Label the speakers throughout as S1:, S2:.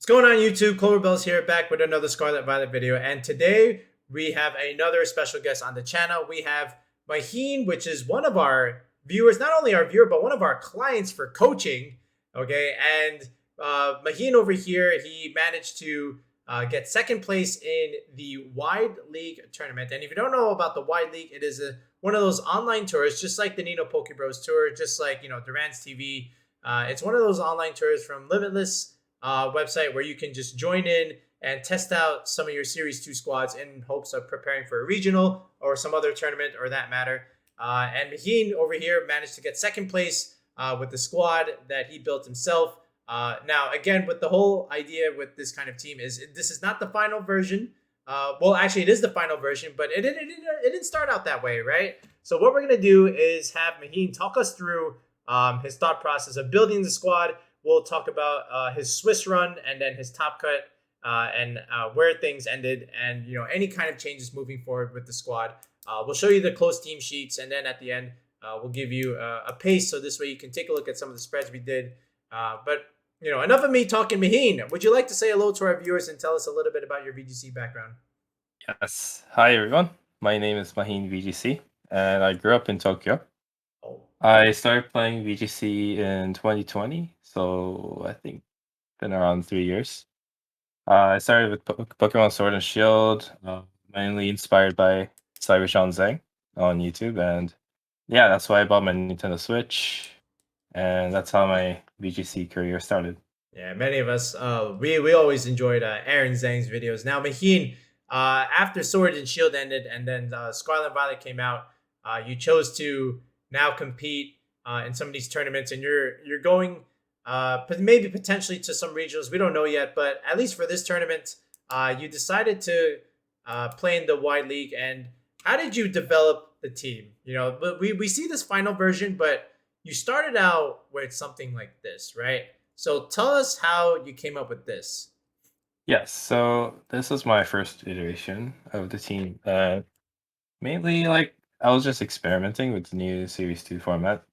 S1: What's going on YouTube? Cloverbells here, back with another Scarlet Violet video. And today we have another special guest on the channel. We have Maheen, which is one of our viewers, not only our viewer, but one of our clients for coaching. Okay, and Maheen over here, he managed to get second place in the Wide League tournament. And if you don't know about the Wide League, it is one of those online tours, just like the Nino Pokebros tour, just like, Durant's TV. It's one of those online tours from Limitless website where you can just join in and test out some of your Series 2 squads in hopes of preparing for a regional or some other tournament or that matter. And Maheen over here managed to get second place with the squad that he built himself. Now, again, with the whole idea with this kind of team is this is not the final version. Well, actually, it is the final version, but it didn't start out that way, right? So what we're going to do is have Maheen talk us through his thought process of building the squad. We'll talk about his Swiss run and then his top cut and where things ended and, any kind of changes moving forward with the squad. We'll show you the close team sheets, and then at the end, we'll give you a pace so this way you can take a look at some of the spreads we did. But enough of me talking. Maheen, would you like to say hello to our viewers and tell us a little bit about your VGC background?
S2: Yes. Hi, everyone. My name is MaheenVGC, and I grew up in Tokyo.
S1: Oh,
S2: I started playing VGC in 2020, so I think been around 3 years. I started with Pokemon Sword and Shield, mainly inspired by Cybersean Zhang on YouTube, and yeah, that's why I bought my Nintendo Switch, and that's how my VGC career started.
S1: yeah, many of us, we always enjoyed Aaron Zhang's videos. Now, Maheen, after Sword and Shield ended and then Scarlet and Violet came out, you chose to now compete in some of these tournaments, and you're going maybe potentially to some regionals. We don't know yet, but at least for this tournament, you decided to play in the Wide League. And how did you develop the team? But we see this final version, but you started out with something like this, right? So tell us how you came up with this.
S2: Yes, so this was my first iteration of the team. Mainly, like, I was just experimenting with the new Series 2 format,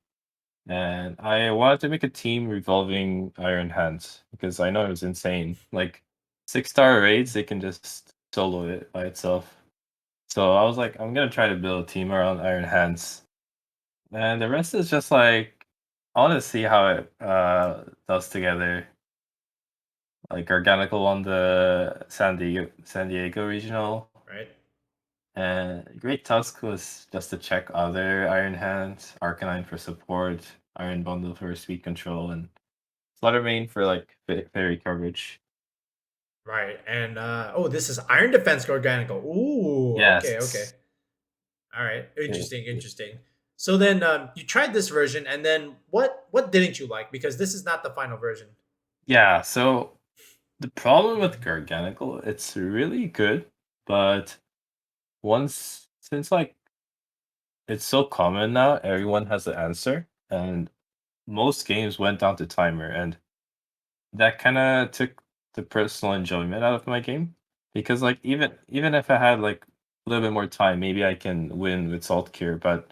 S2: and I wanted to make a team revolving Iron Hands because I know it was insane. Like, 6-star raids, they can just solo it by itself. So I was like, I'm gonna try to build a team around Iron Hands. And the rest is just like, I want to see how it does together. Like, Organical won the San Diego regional.
S1: Right.
S2: And Great Tusk was just to check other Iron Hands, Arcanine for support, Ironbundle for speed control, and Fluttermane for like fairy coverage.
S1: Right. And this is Iron Defense Organical. Ooh, okay.
S2: Yes.
S1: All right.
S2: it- it-
S1: Interesting. So then you tried this version, and then what didn't you like? Because this is not the final version.
S2: yeah, so the problem with Garganical, it's really good, but since like it's so common now, everyone has the answer, and most games went down to timer, and that kind of took the personal enjoyment out of my game because like even if I had like a little bit more time, maybe I can win with Salt Cure, but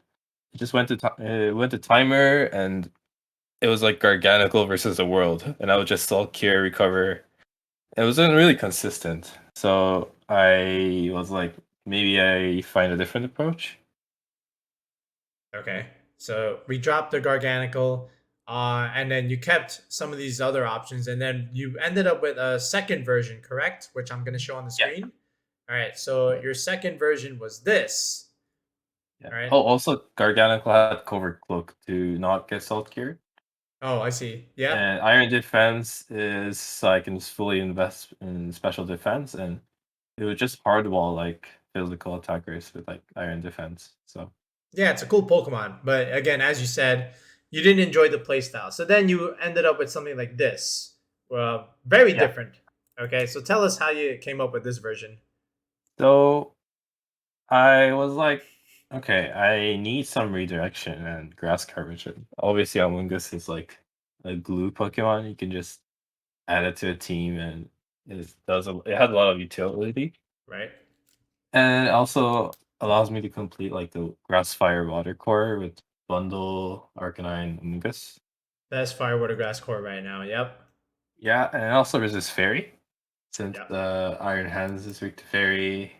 S2: it just went to timer, and it was like Garganical versus the world, and I would just Salt Cure recover. It wasn't really consistent, so I was like, maybe I find a different approach.
S1: Okay. So we dropped the Garganical, and then you kept some of these other options, and then you ended up with a second version, correct? Which I'm going to show on the
S2: Yeah.
S1: screen. All right. So your second version was this.
S2: Yeah.
S1: All right.
S2: Oh, also Garganical had Covert Cloak to not get Salt Cure.
S1: Oh, I see. Yeah.
S2: And Iron Defense is so I can just fully invest in special defense, and it would just hardwall like physical attackers with like Iron Defense. So
S1: Yeah, it's a cool Pokemon. But again, as you said, you didn't enjoy the playstyle. So then you ended up with something like this. Well, very
S2: yeah.
S1: different. Okay. So tell us how you came up with this version.
S2: So I was like, okay, I need some redirection and grass coverage. And obviously, Amoonguss is like a glue Pokemon. You can just add it to a team, and it has a lot of utility.
S1: Right.
S2: And it also allows me to complete like the grass fire water core with bundle arcanine Amoonguss.
S1: Best fire water grass core right now. Yep.
S2: Yeah, and it also resist fairy, since
S1: Yeah.
S2: Iron Hands is weak to fairy.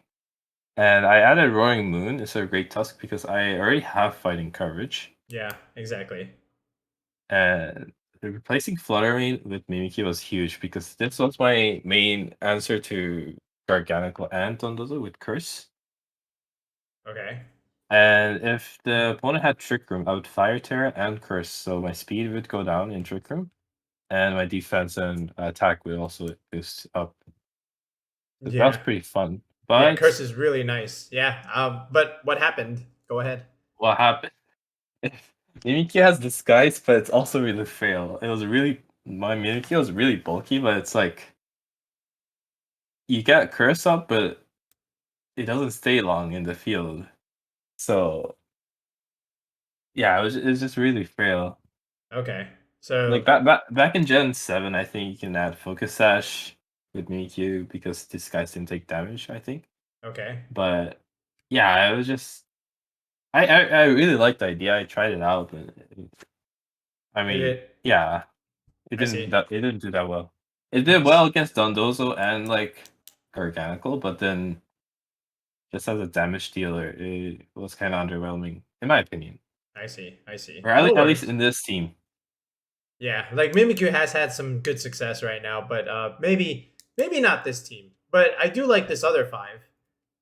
S2: And I added Roaring Moon instead of Great Tusk because I already have fighting coverage.
S1: Yeah, exactly.
S2: And replacing Fluttermane with Mimikyu was huge because this was my main answer to Garganical and Dondozo with Curse.
S1: Okay.
S2: And if the opponent had Trick Room, I would Fire Terra and Curse, so my speed would go down in Trick Room, and my defense and attack would also boost up. So that was
S1: Yeah.
S2: pretty fun.
S1: Yeah, Curse
S2: But
S1: is really nice. Yeah. But what happened? Go ahead.
S2: what happened? Mimikyu has Disguise, but it's also really fail. It was really my Mimikyu was really bulky, but it's like you get Curse up, but it doesn't stay long in the field. So yeah, it was just really frail.
S1: Okay.
S2: Like
S1: So
S2: back in Gen 7, I think you can add Focus Sash with Mimikyu because this guys didn't take damage, I think.
S1: okay.
S2: But yeah, it was just I really liked the idea. I tried it out, but I
S1: Did
S2: mean,
S1: it?
S2: yeah,
S1: I see.
S2: it didn't do that well. It did
S1: Nice.
S2: well against Dondozo and like Garganical, but then just as a damage dealer, it was kind of underwhelming, in my opinion.
S1: I see. I see.
S2: Or
S1: No
S2: at least
S1: worries.
S2: in this team.
S1: Yeah, like Mimikyu has had some good success right now, but maybe not this team. But I do like this other five,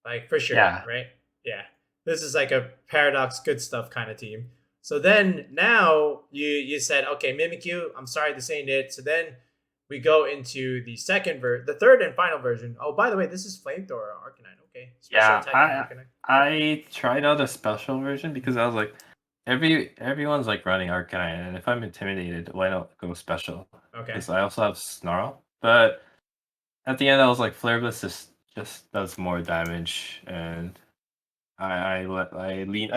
S1: like for sure,
S2: Yeah.
S1: right? Yeah, this is like a paradox good stuff kind of team. So then now you said okay, Mimikyu. I'm sorry, this ain't it. So then we go into the third and final version. Oh, by the way, this is flamethrower arcanine. Okay, special
S2: Yeah,
S1: attacking arcanine.
S2: I tried out a special version because I was like, everyone's like running Arcanine, and if I'm intimidated, why not go special?
S1: Okay,
S2: Because I also have Snarl. But at the end, I was like, Flare Blitz just does more damage, and I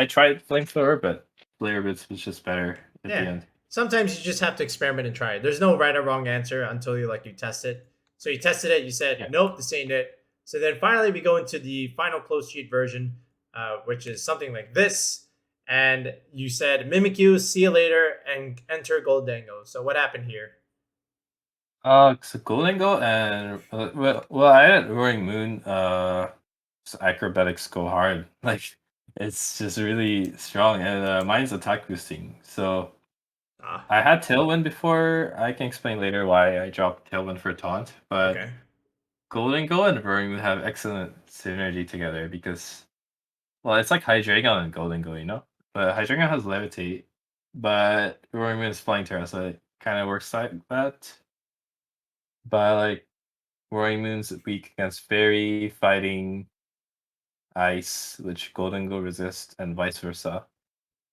S2: tried Flamethrower, but Flare Blitz was just better at the
S1: yeah.
S2: end.
S1: Sometimes you just have to experiment and try it. There's no right or wrong answer until you test it. So you tested it, you said,
S2: Yeah.
S1: nope, this ain't it. So then finally we go into the final close sheet version, which is something like this. And you said Mimikyu, see you later, and enter Goldango. So what happened here?
S2: So Golden Go and I had Roaring Moon. So acrobatics go hard. Like it's just really strong, and mine's attack boosting. So
S1: Ah,
S2: I had Tailwind before. I can explain later why I dropped Tailwind for Taunt. But
S1: okay.
S2: Golden Go and Roaring Moon have excellent synergy together because, well, it's like Hydreigon and Golden Go, you know. But Hydreigon has Levitate, but Roaring Moon is Flying Terra, so it kind of works like that. But like Roaring Moon's weak against Fairy, Fighting, Ice, which Golden Go resist, and vice versa.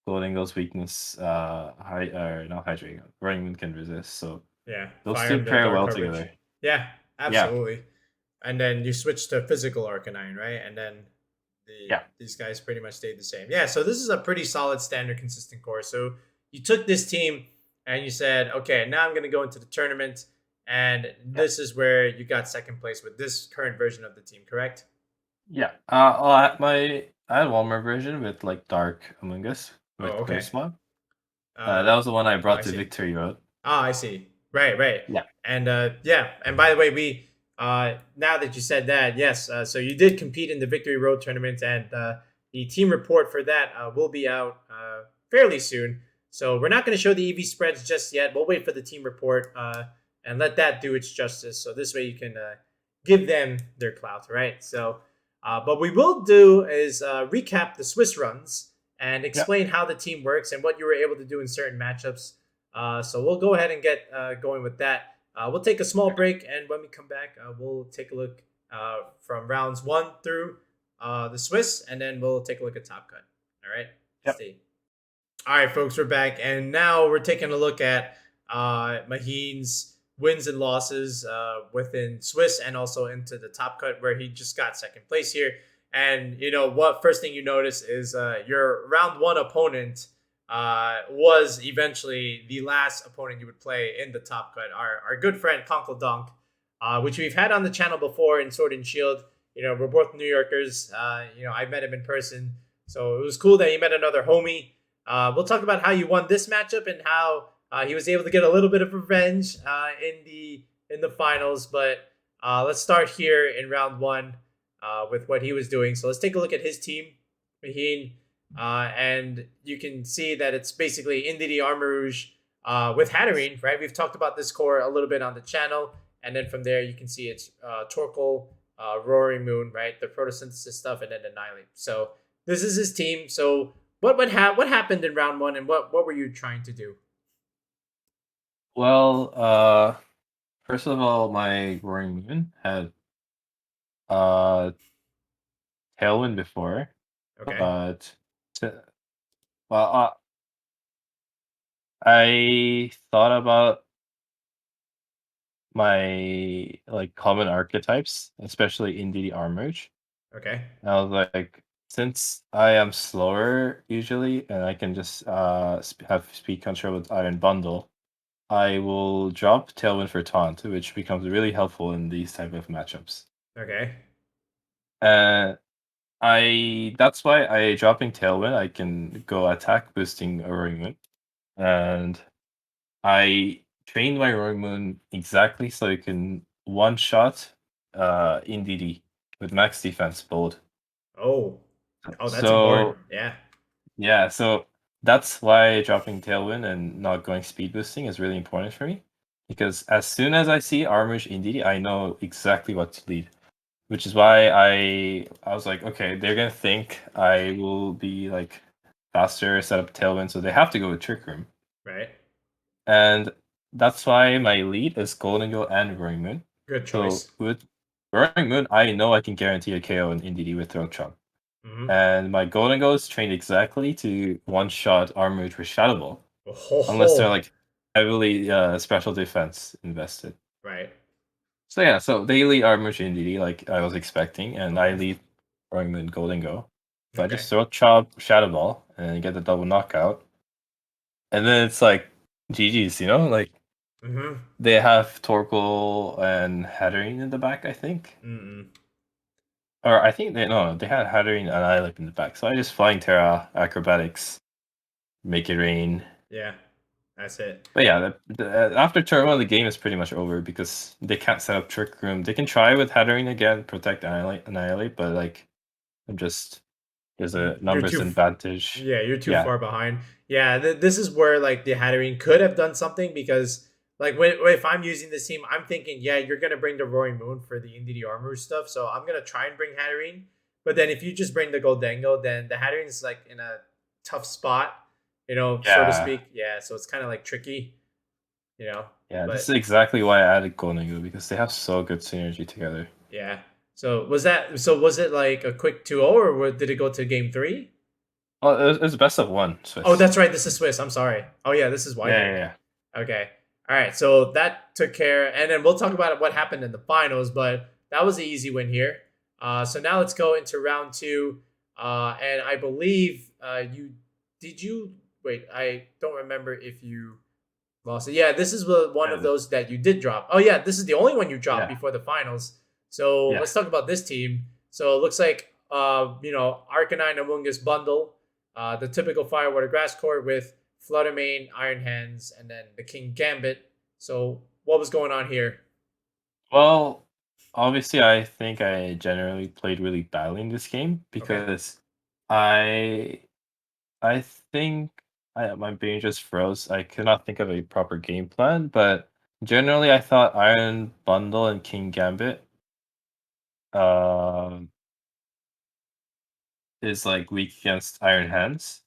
S2: Golden Go's weakness, not Hydrate, Roaring Moon can resist. So
S1: Yeah,
S2: those
S1: fire
S2: two
S1: into
S2: pair
S1: dark
S2: well
S1: coverage.
S2: together.
S1: Yeah,
S2: Yeah,
S1: absolutely. And then you switch to physical Arcanine, right? And then
S2: yeah,
S1: these guys pretty much stayed the same. Yeah, so this is a pretty solid standard consistent core. So you took this team and you said, okay, now I'm going to go into the tournament, and
S2: yeah,
S1: this is where you got second place with this current version of the team, correct?
S2: yeah. I had one more version with like Dark Among Us with
S1: Oh, okay.
S2: Curse Mod.
S1: Uh,
S2: That was the one I
S1: oh,
S2: brought
S1: I
S2: to
S1: see.
S2: Victory Road.
S1: Ah, I see. Right, right.
S2: Yeah,
S1: And yeah, and by the way, we now that you said that, yes, so you did compete in the Victory Road tournament, and the team report for that will be out fairly soon. So we're not going to show the EV spreads just yet. We'll wait for the team report and let that do its justice. So this way you can give them their clout, right? So, but we will do is recap the Swiss runs and
S2: yeah,
S1: explain how the team works and what you were able to do in certain matchups. So we'll go ahead and get going with that. We'll take a small break, and when we come back, we'll take a look from rounds 1 through the Swiss, and then we'll take a look at Top Cut. All right,
S2: yeah,
S1: stay. All right, folks, we're back, and now we're taking a look at Maheen's wins and losses within Swiss and also into the Top Cut, where he just got second place here. And you know what? First thing you notice is your round one opponent was eventually the last opponent you would play in the Top Cut. Our good friend Conkle Donk, which we've had on the channel before in Sword and Shield. You know, we're both New Yorkers. You know, I met him in person, so it was cool that he met another homie. We'll talk about how you won this matchup and how he was able to get a little bit of revenge in the in the finals. But let's start here in round one with what he was doing. So let's take a look at his team, Maheen. And you can see that it's basically Indeedee Armor Rouge with Hatterene, right? We've talked about this core a little bit on the channel. And then from there, you can see it's Torkoal, Roaring Moon, right? The photosynthesis stuff, and then Annihilate. So this is his team. So what happened in round one, and what were you trying to do?
S2: Well, first of all, my Roaring Moon had uh Tailwind before,
S1: Okay.
S2: but t- well, I thought about my like common archetypes, especially in the Armouge.
S1: Okay.
S2: I was like, since I am slower usually, and I can just have speed control with Iron Bundle, I will drop Tailwind for Taunt, which becomes really helpful in these type of matchups.
S1: Okay.
S2: Uh, that's why I dropping Tailwind. I can go attack boosting a Roaring Moon, and I trained my Roaring Moon exactly so you can one shot in DD with max defense bold.
S1: Oh. Oh, that's important.
S2: So
S1: Yeah.
S2: yeah, so that's why dropping Tailwind and not going speed boosting is really important for me. Because as soon as I see Armouge in DD, I know exactly what to lead. Which is why I was like, okay, they're gonna think I will be like faster, set up Tailwind, so they have to go with Trick Room.
S1: Right.
S2: And that's why my lead is Golden Go and Roaring Moon.
S1: Good
S2: So
S1: choice.
S2: with Roaring Moon, I know I can guarantee a KO in DD with Throat Chop.
S1: Mm-hmm.
S2: And my Golden Go is trained exactly to one-shot Armouge with Shadow Ball. Unless they're
S1: Oh.
S2: like heavily special defense invested.
S1: Right.
S2: So yeah, so they lead Armouge in DD like I was expecting, and I
S1: Okay.
S2: lead Roaring Moon Golden Go. So I
S1: Okay.
S2: just Throat Chop Shadow Ball and get the double knockout. And then it's like GG's, like
S1: Mm-hmm.
S2: they have Torkoal and Hatterene in the back, I think.
S1: Mm-mm.
S2: Or I think they had Hatterene and Ilip in the back. So I just Flying Terra, Acrobatics, Make It Rain.
S1: Yeah. That's it.
S2: But yeah, after turn one, the game is pretty much over because they can't set up Trick Room. They can try with Hatterene again, protect Annihilate, but like I'm just there's a
S1: You're
S2: numbers
S1: too.
S2: advantage.
S1: Yeah, you're too
S2: Yeah,
S1: far behind. Yeah, this is where like the Hatterene could have done something because like if I'm using this team, I'm thinking, yeah, you're gonna bring the Roaring Moon for the Indeedee Armor stuff, so I'm gonna try and bring Hatterene. But then if you just bring the Goldengo, then the Hatterene's like in a tough spot, so to
S2: yeah,
S1: speak. Yeah, so it's kind of like tricky, you know.
S2: yeah. This is
S1: But
S2: exactly why I added Golden because they have so good synergy together.
S1: yeah. Was it like a quick 2-0 or did it go to game 3?
S2: Oh, it's best of one,
S1: Oh,
S2: Swiss.
S1: that's right. This is Swiss. I'm sorry. Oh yeah, this is Wide
S2: Yeah,
S1: League.
S2: yeah,
S1: Okay. All right. So that took care, and then we'll talk about what happened in the finals. But that was an easy win here. So now let's go into round two. And I believe you did you wait. I don't remember if you lost it. Yeah, this is one of
S2: yeah.
S1: those that you did drop. Oh yeah, this is the only one you dropped
S2: Yeah,
S1: before the finals. So
S2: yeah.
S1: let's talk about this team. So it looks like Arcanine Amoongus bundle, the typical Firewater Grass Core with Fluttermane, Iron Hands, and then the King Gambit. So what was going on here?
S2: Well, obviously, I think I generally played really badly in this game
S1: Okay.
S2: because I I think my brain just froze. I could not think of a proper game plan, but generally, I thought Iron Bundle and King Gambit um, is like weak against Iron Hands,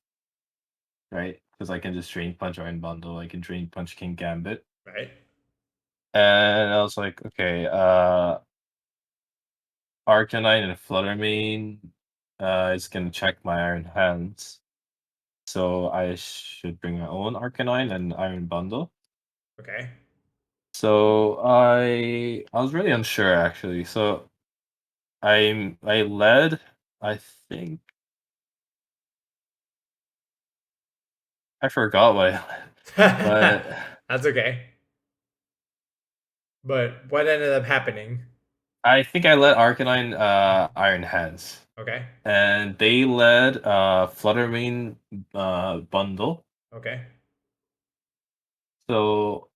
S2: right? Because I can just Drain Punch Iron Bundle, I can Drain Punch King Gambit,
S1: Right.
S2: and I was like, okay, Arcanine and Fluttermane is gonna check my Iron Hands, so I should bring my own Arcanine and Iron Bundle.
S1: Okay.
S2: So I was really unsure actually. So I led. I think I forgot what I led, but
S1: That's okay. But what ended up happening?
S2: I think I led Arcanine Iron Hands,
S1: Okay.
S2: and they led Fluttermane Bundle.
S1: Okay.
S2: So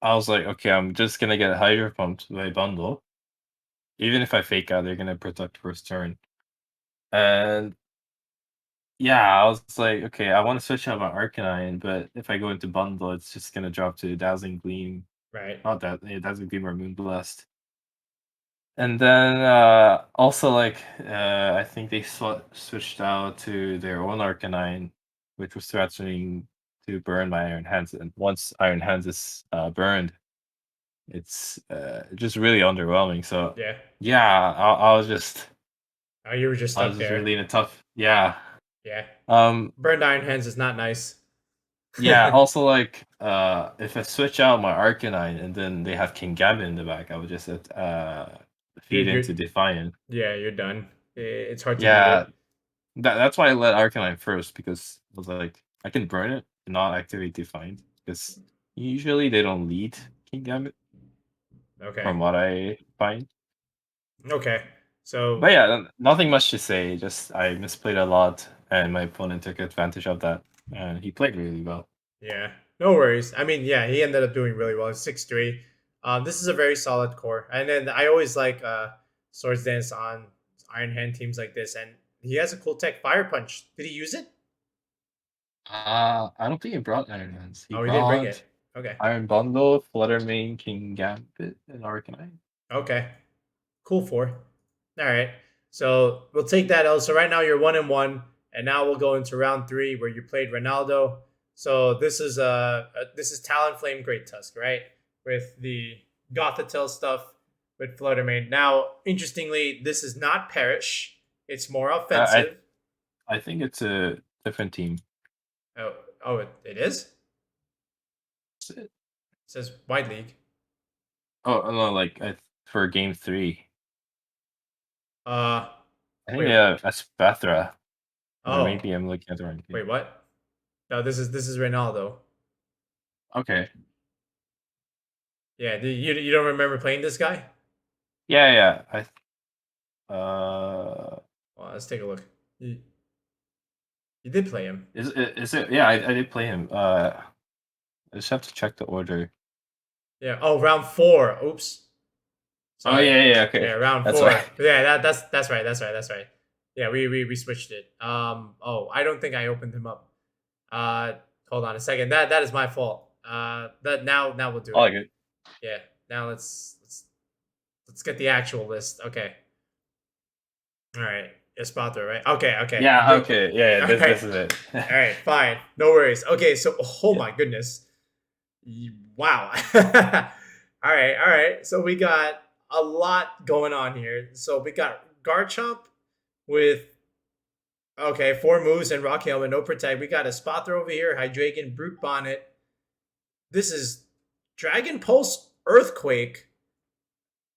S2: I was like, okay, I'm just gonna get Hydro Pumped by bundle. Even if I fake out, they're gonna protect first turn. And yeah, I was like, okay, I want to switch out my Arcanine, but if I go into bundle, it's just gonna drop to Dazzling Gleam.
S1: Right.
S2: Not that, yeah, Dazzling Gleam or Moonblast. And then also like I think they switched out to their own Arcanine, which was threatening to burn my Iron Hands. And once Iron Hands is burned, it's just really underwhelming. So
S1: Yeah.
S2: yeah,
S1: Oh, you were just
S2: I
S1: stuck
S2: was just
S1: there.
S2: really in a tough
S1: Yeah.
S2: um
S1: Burned iron hands is not nice.
S2: yeah. Also like if I switch out my Arcanine and then they have King Gambit in the back, I would just feed
S1: you're
S2: into Defiant.
S1: yeah, you're done. It's hard to beat
S2: Yeah,
S1: it.
S2: that's why I let Arcanine first because I was like, I can burn it and not activate Defiant because usually they don't lead King Gambit
S1: Okay.
S2: from what I find.
S1: Okay. So
S2: But yeah, nothing much to say. Just I misplayed a lot, and my opponent took advantage of that, and he played really well.
S1: yeah, no worries. I mean, yeah, he ended up doing really well. 6-3. This is a very solid core, and then I always like Swords Dance on Iron Hand teams like this, and he has a cool tech, Fire Punch. Did he use it?
S2: I don't think he brought Iron Hands. He
S1: Oh, he didn't bring
S2: brought
S1: it. Okay.
S2: Iron Bundle, Fluttermane, King Gambit, and Arcanine.
S1: Okay. Cool four. All right. So we'll take that out. So right now you're 1-1, and now we'll go into round 3 where you played Ronaldo. So this is Talonflame Great Tusk, right? With the Gothitelle stuff with Fluttermane. Now, interestingly, this is not Perish. It's more
S2: I
S1: offensive.
S2: I think it's a different team.
S1: Oh, it is?
S2: Is it?
S1: It says Wide League.
S2: Oh no, like for game 3,
S1: Uh,
S2: I think
S1: wait.
S2: they have Espathra, or
S1: Oh,
S2: maybe I'm looking at the wrong
S1: wait,
S2: game.
S1: what? No, this is Ronaldo.
S2: Okay,
S1: Yeah, you don't remember playing this guy?
S2: yeah, uh,
S1: Well, let's take a look. You did play him.
S2: is it? Yeah, I did play him. I just have to check the order.
S1: Yeah. Oh, round 4. Oops.
S2: Oh
S1: Sorry.
S2: yeah, okay,
S1: Yeah, round
S2: that's
S1: 4.
S2: right.
S1: Yeah, that's right. That's right. Yeah, we switched it. Oh, I don't think I opened him up. Uh, hold on a second. That is my fault. That now we'll do
S2: All
S1: it.
S2: good.
S1: Yeah. Now let's get the actual list. Okay. All right. Esparto, right? Okay. Okay.
S2: Yeah, okay, yeah.
S1: All right.
S2: This is it.
S1: All right. Fine. No worries. Okay. So, oh my goodness. Wow. All right, all right. So we got a lot going on here. So we got Garchomp with 4 moves and Rock Helmet, no protect. We got a Spotter over here, Hydreigon, Brute Bonnet. This is Dragon Pulse Earthquake.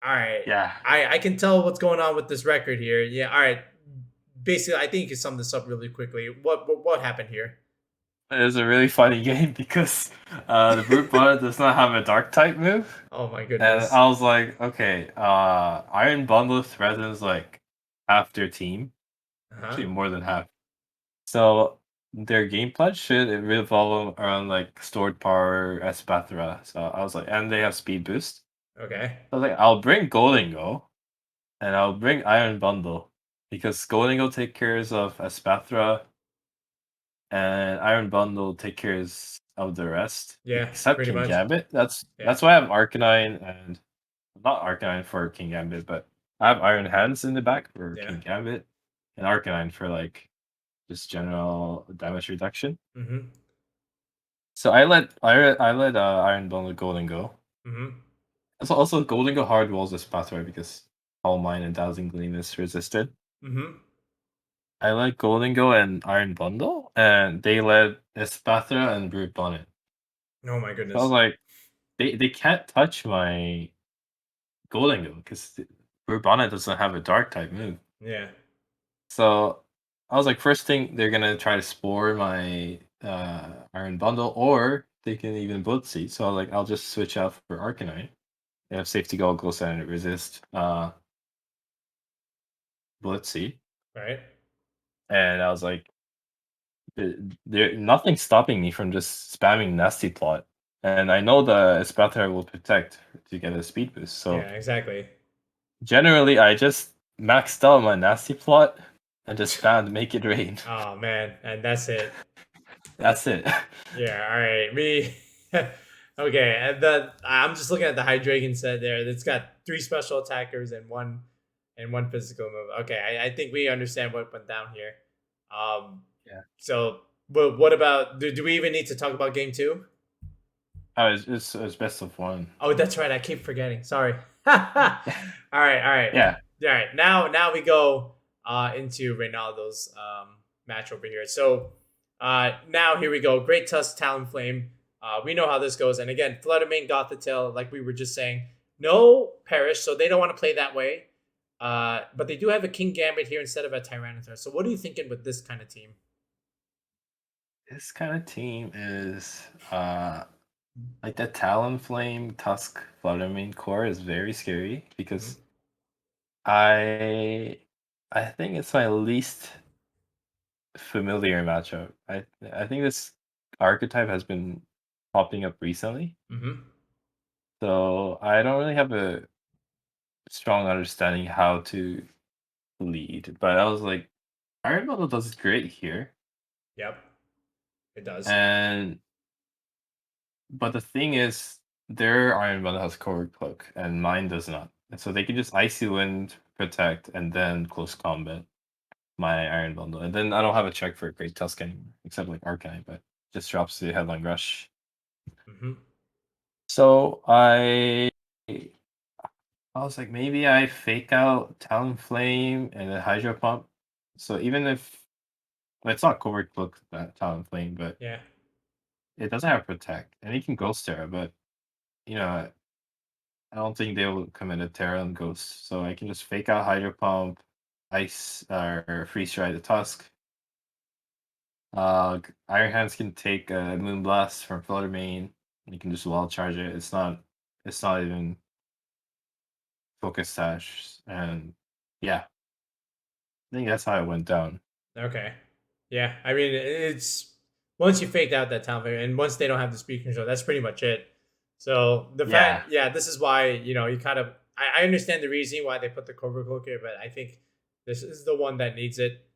S1: All right.
S2: Yeah,
S1: I can tell what's going on with this record here. Yeah, all right. Basically, I think you can sum this up really quickly. What happened here?
S2: it was a really funny game because the brute bot does not have a dark type move,
S1: Oh my
S2: and
S1: goodness.
S2: I was like, okay, Iron Bundle threatens like half their team,
S1: Uh-huh.
S2: actually more than half. So their game plan should revolve around like stored power Espathra. So I was like, and they have speed boost.
S1: Okay.
S2: I was like, I'll bring Golden Go, and I'll bring Iron Bundle because Golden Go take cares of Espathra, and Iron Bundle take cares of the rest,
S1: Yeah,
S2: except
S1: pretty
S2: King
S1: much.
S2: Gambit.
S1: Yeah.
S2: That's why I have Arcanine and not Arcanine for King Gambit, but I have Iron Hands in the back for
S1: Yeah.
S2: King Gambit, and Arcanine for like just general damage reduction.
S1: Mm-hmm.
S2: So I let Iron Bundle Golden Go.
S1: Mm-hmm.
S2: Also Golden Go hard walls this pathway because All Mine and Dazzling Gleam is resisted.
S1: Mm-hmm.
S2: I let Golden Go and Iron Bundle, and they let Espathra and Brute Bonnet.
S1: Oh my
S2: So I was
S1: goodness.
S2: like, they can't touch my Golden Go because Brute Bonnet doesn't have a dark type move.
S1: Yeah.
S2: So I was like, first thing they're gonna try to spore my Iron Bundle, or they can even Blood Seed. So I was like, I'll just switch out for Arcanine. They have Safety Goggles and resist Blood Seed.
S1: Right.
S2: And I was like, there nothing's stopping me from just spamming Nasty Plot and I know the Espathra will protect to get a speed boost. So
S1: Yeah, exactly.
S2: generally, I just maxed out my nasty plot and just found Make It Rain.
S1: Oh man, and that's it.
S2: That's it.
S1: Yeah, all right. Me. Okay, and I'm just looking at the Hydreigon set there. It's got 3 special attackers and one physical move. Okay, I think we understand what went down here.
S2: Yeah.
S1: So, but what about? Do we even need to talk about game 2?
S2: Oh, it's best of 1.
S1: Oh, that's right. I keep forgetting. Sorry. All right, all right,
S2: Yeah.
S1: all right. Now we go into Reynaldo's match over here. So now here we go. Great Tusk, Talonflame. We know how this goes. And again, Fluttermane, Gothitelle, like we were just saying, no Perish, so they don't want to play that way. But they do have a King Gambit here instead of a Tyranitar. So what are you thinking with this kind of team?
S2: This kind of team is like the Talonflame Tusk Fluttermane core is very scary because I think it's my least familiar matchup. I think this archetype has been popping up recently,
S1: Mm-hmm.
S2: so I don't really have a strong understanding how to lead. But I was like, Iron Bundle does great here,
S1: Yep, it does.
S2: and but the thing is, their Iron Bundle has Covert Cloak, and mine does not. And so they can just Icy Wind, Protect, and then close combat my Iron Bundle. And then I don't have a check for a Great Tusk anymore, except like Arcanine, but just drops the Headline Rush.
S1: Mm-hmm.
S2: So I was like, maybe I fake out Talonflame and then Hydro Pump. So even if well, it's not Covert Cloak that Talonflame, but
S1: Yeah.
S2: it doesn't have Protect, and it can Ghost Terra, but you know, I don't think they will commit a Terra and Ghost. So I can just fake out Hydro Pump, Ice or Freeze Dry the Tusk. Iron Hands can take a Moonblast from Fluttermane. You can just Wild Charge it. It's not even Focus Sash, and yeah, I think that's how it went down.
S1: Okay. Yeah. I mean, it's once you faked out that Talonflame, and once they don't have the speed control, that's pretty much it. So the
S2: Yeah,
S1: fact, yeah, this is why you kind of. I understand the reason why they put the Covert Cloak here, but I think this is the one that needs it.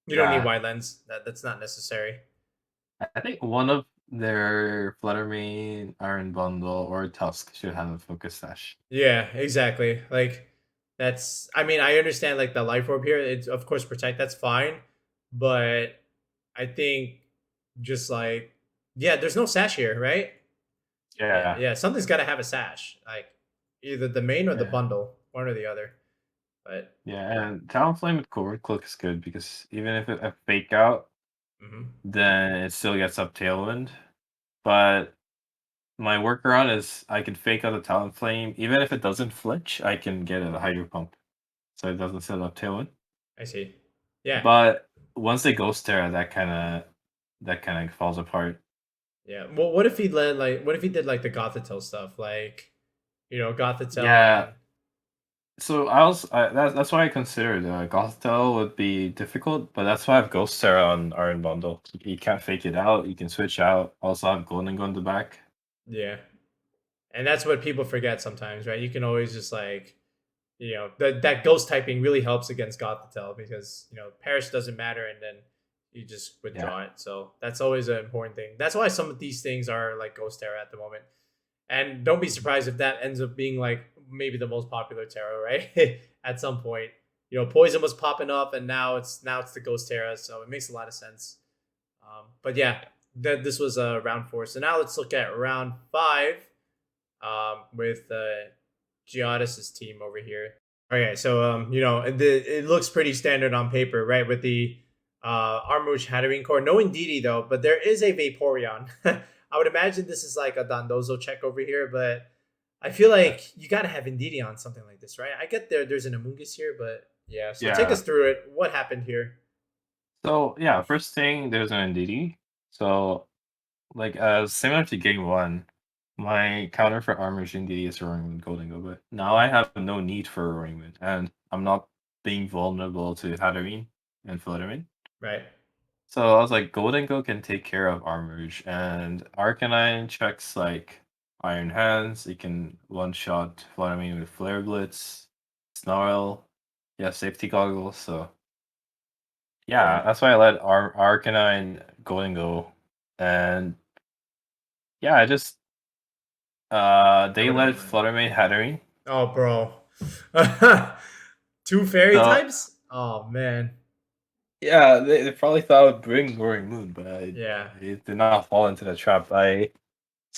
S1: You don't need
S2: yeah.
S1: Wide Lens. That's not necessary.
S2: I think one of their Fluttermane, Iron Bundle, or Tusk should have a Focus Sash.
S1: Yeah, exactly. Like that's. I mean, I understand like the life orb here. It's of course protect. That's fine, but I think just like yeah, there's no sash here, right? Yeah,
S2: Yeah,
S1: yeah. Something's got to have a sash, like either the main or the
S2: yeah.
S1: bundle, one or the other. But
S2: Yeah, and Talonflame with Covert Cloak is good because even if it a fake out,
S1: mhm.
S2: then it still gets up Tailwind. But my workaround is I can fake out the Talonflame. Even if it doesn't flinch, I can get a Hydro Pump. So it doesn't set up Tailwind.
S1: I see. Yeah,
S2: But once they Ghost Terra, that kinda falls apart.
S1: yeah. Well, what if he led like? What if he did like the Gothitelle stuff, like Gothitelle
S2: Yeah.
S1: and
S2: So that's why I considered Gothitelle would be difficult, but that's why I have Ghost Terra on Iron Bundle. You can't fake it out. You can switch out. Also have Golden Gun to back.
S1: yeah, and that's what people forget sometimes, right? You can always just like that ghost typing really helps against Gothitelle because Perish doesn't matter, and then you just
S2: Yeah.
S1: withdraw it. So that's always an important thing. That's why some of these things are like Ghost Terra at the moment. And don't be surprised if that ends up being like maybe the most popular Terra, right? At some point, Poison was popping up, and now it's the Ghost Terra, so it makes a lot of sense. But yeah, this was round 4. So now let's look at round 5 with Giottis's team over here. Okay, so it looks pretty standard on paper, right? With the Armouche Hatterene core, no Indeedee though, but there is a Vaporeon. I would imagine this is like a Dondozo check over here, but I feel like you gotta have Indeedee on something like this, right? I get there's an Amoonguss here, but yeah. So take
S2: Yeah.
S1: us through it. What happened here?
S2: So yeah, first thing there's an NDD. So like similar to game 1, my counter for armor NDD is Roaring Moon Golden Go, but now I have no need for Roaring Moon, and I'm not being vulnerable to Hatterene and Fluttermane.
S1: Right.
S2: So I was like, Golden Go can take care of Armouge, and Arcanine checks like Iron Hands. It can one shot Flame with Flare Blitz, Snarl. Yeah, safety goggles. So yeah, that's why I let Arcanine Golden Go, and yeah, I just they let Fluttermane Hatterene.
S1: Oh, bro. 2 fairy
S2: So
S1: types? Oh, man.
S2: yeah, they probably thought I would bring Roaring Moon, but I
S1: Yeah.
S2: did not fall into the trap. I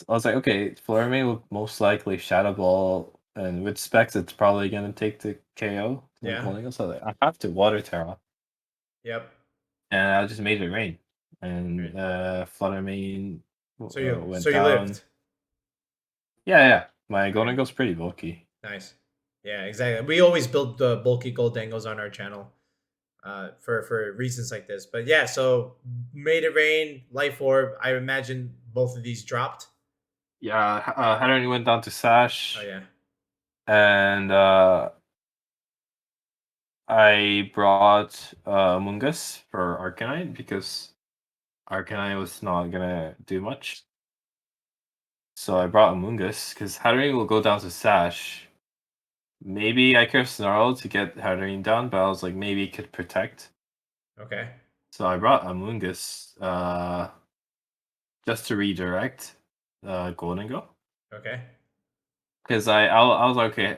S2: was like, okay, Flurry will most likely Shadow Ball, and with Specs, it's probably gonna take the KO.
S1: Yeah.
S2: So like, I have to Water Terra,
S1: Yep.
S2: and I just made it rain.
S1: Great.
S2: And Fluttermane
S1: So
S2: went
S1: you
S2: down.
S1: lived.
S2: Yeah, my
S1: Great.
S2: Golden Go's pretty bulky.
S1: Nice. Yeah, exactly. We always build the bulky gold dangles on our channel for reasons like this. But yeah, so made it rain, life orb. I imagine both of these dropped.
S2: Yeah, Hatterene went down to
S1: Oh
S2: Sash,
S1: yeah.
S2: and I brought Mungus for Arcanine because Arcanine was not gonna do much. So I brought Amoongus because Hatterene will go down to Sash. Maybe I could have Snarl to get Hatterene down, but I was like, maybe it could protect.
S1: Okay.
S2: So I brought Amoongus just to redirect Golden Go.
S1: Okay.
S2: Because I was like, okay,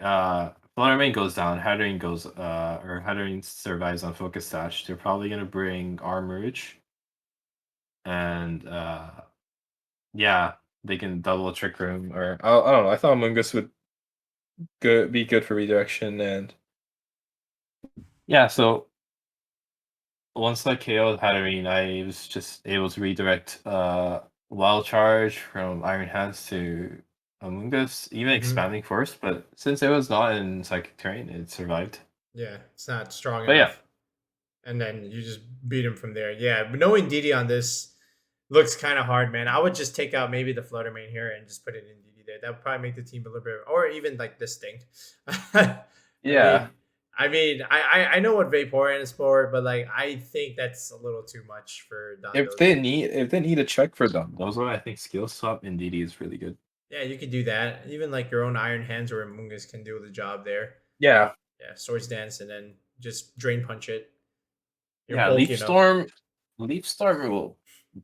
S2: Fluttermane goes down, Hatterene goes, or Hatterene survives on Focus Sash. They're probably going to bring Armouge. And yeah, they can double Trick Room, or I don't know. I thought Amoongus would be good for redirection, and yeah, so once I KO'd Hatterene, I was just able to redirect Wild Charge from Iron Hands to Amoongus, even
S1: Mm-hmm.
S2: expanding first, but since it was not in Psychic Terrain, it survived.
S1: Yeah, it's not strong
S2: But yeah,
S1: enough. And then you just beat him from there. Yeah, but knowing DD on this looks kind of hard, man. I would just take out maybe the Flutter Mane here and just put it in DD there. That would probably make the team a little bit, or even like this thing. I
S2: yeah.
S1: mean, I know what Vaporeon is for, but like I think that's a little too much for Dondozo.
S2: If they need a check for them, those are I think skill swap in DD is really good.
S1: Yeah, you could do that. Even like your own Iron Hands or Mungus can do the job there.
S2: Yeah.
S1: Yeah, Swords Dance and then just Drain Punch it. You're
S2: Yeah,
S1: bulky enough.
S2: Leaf Storm will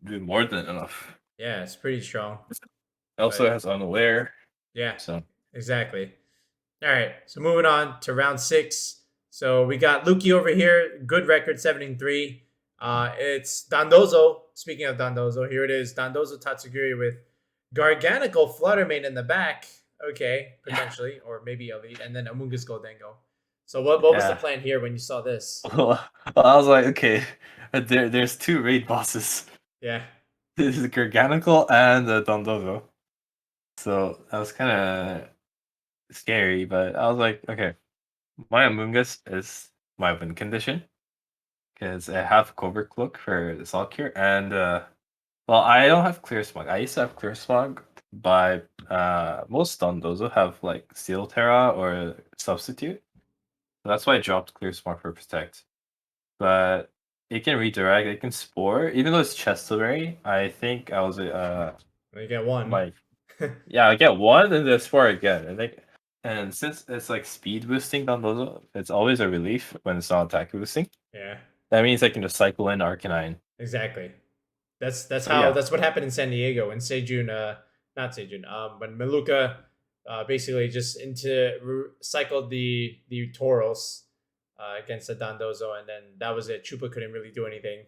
S2: do more than enough.
S1: Yeah, it's pretty strong.
S2: It also
S1: But
S2: has Unaware,
S1: yeah,
S2: so
S1: exactly. All right, so moving on to round 6. So we got Luki over here, good record 73. It's Dondozo. Speaking of Dondozo, here it is. Dondozo Tatsugiri with Garganical Fluttermane in the back. Okay, potentially, or maybe Elite, and then Amoongus Goldengo. So what was the
S2: yeah.
S1: plan here when you saw this?
S2: Well, I was like, okay, there's two raid bosses.
S1: Yeah.
S2: This is Garganical and Dondozo. So that was kind of scary, but I was like, okay, my Amoongus is my win condition because I have Covert Cloak for the Salt Cure, and well, I don't have Clear Smog. I used to have Clear Smog, but most Dondozo have like Steel Terra or Substitute. So that's why I dropped Clear Smog for Protect. But it can redirect, it can Spore, even though it's Chesterberry. I think I was
S1: You get one.
S2: like yeah, I get one and then Spore again. I think, and since it's like speed boosting Dondozo, it's always a relief when it's not attack boosting.
S1: Yeah.
S2: That means I can just cycle in Arcanine.
S1: Exactly. That's
S2: So yeah.
S1: that's what happened in San Diego when Sejun not Sejun when Maluka basically just cycled the Tauros against the Dondozo, and then that was it. Chupa couldn't really do anything.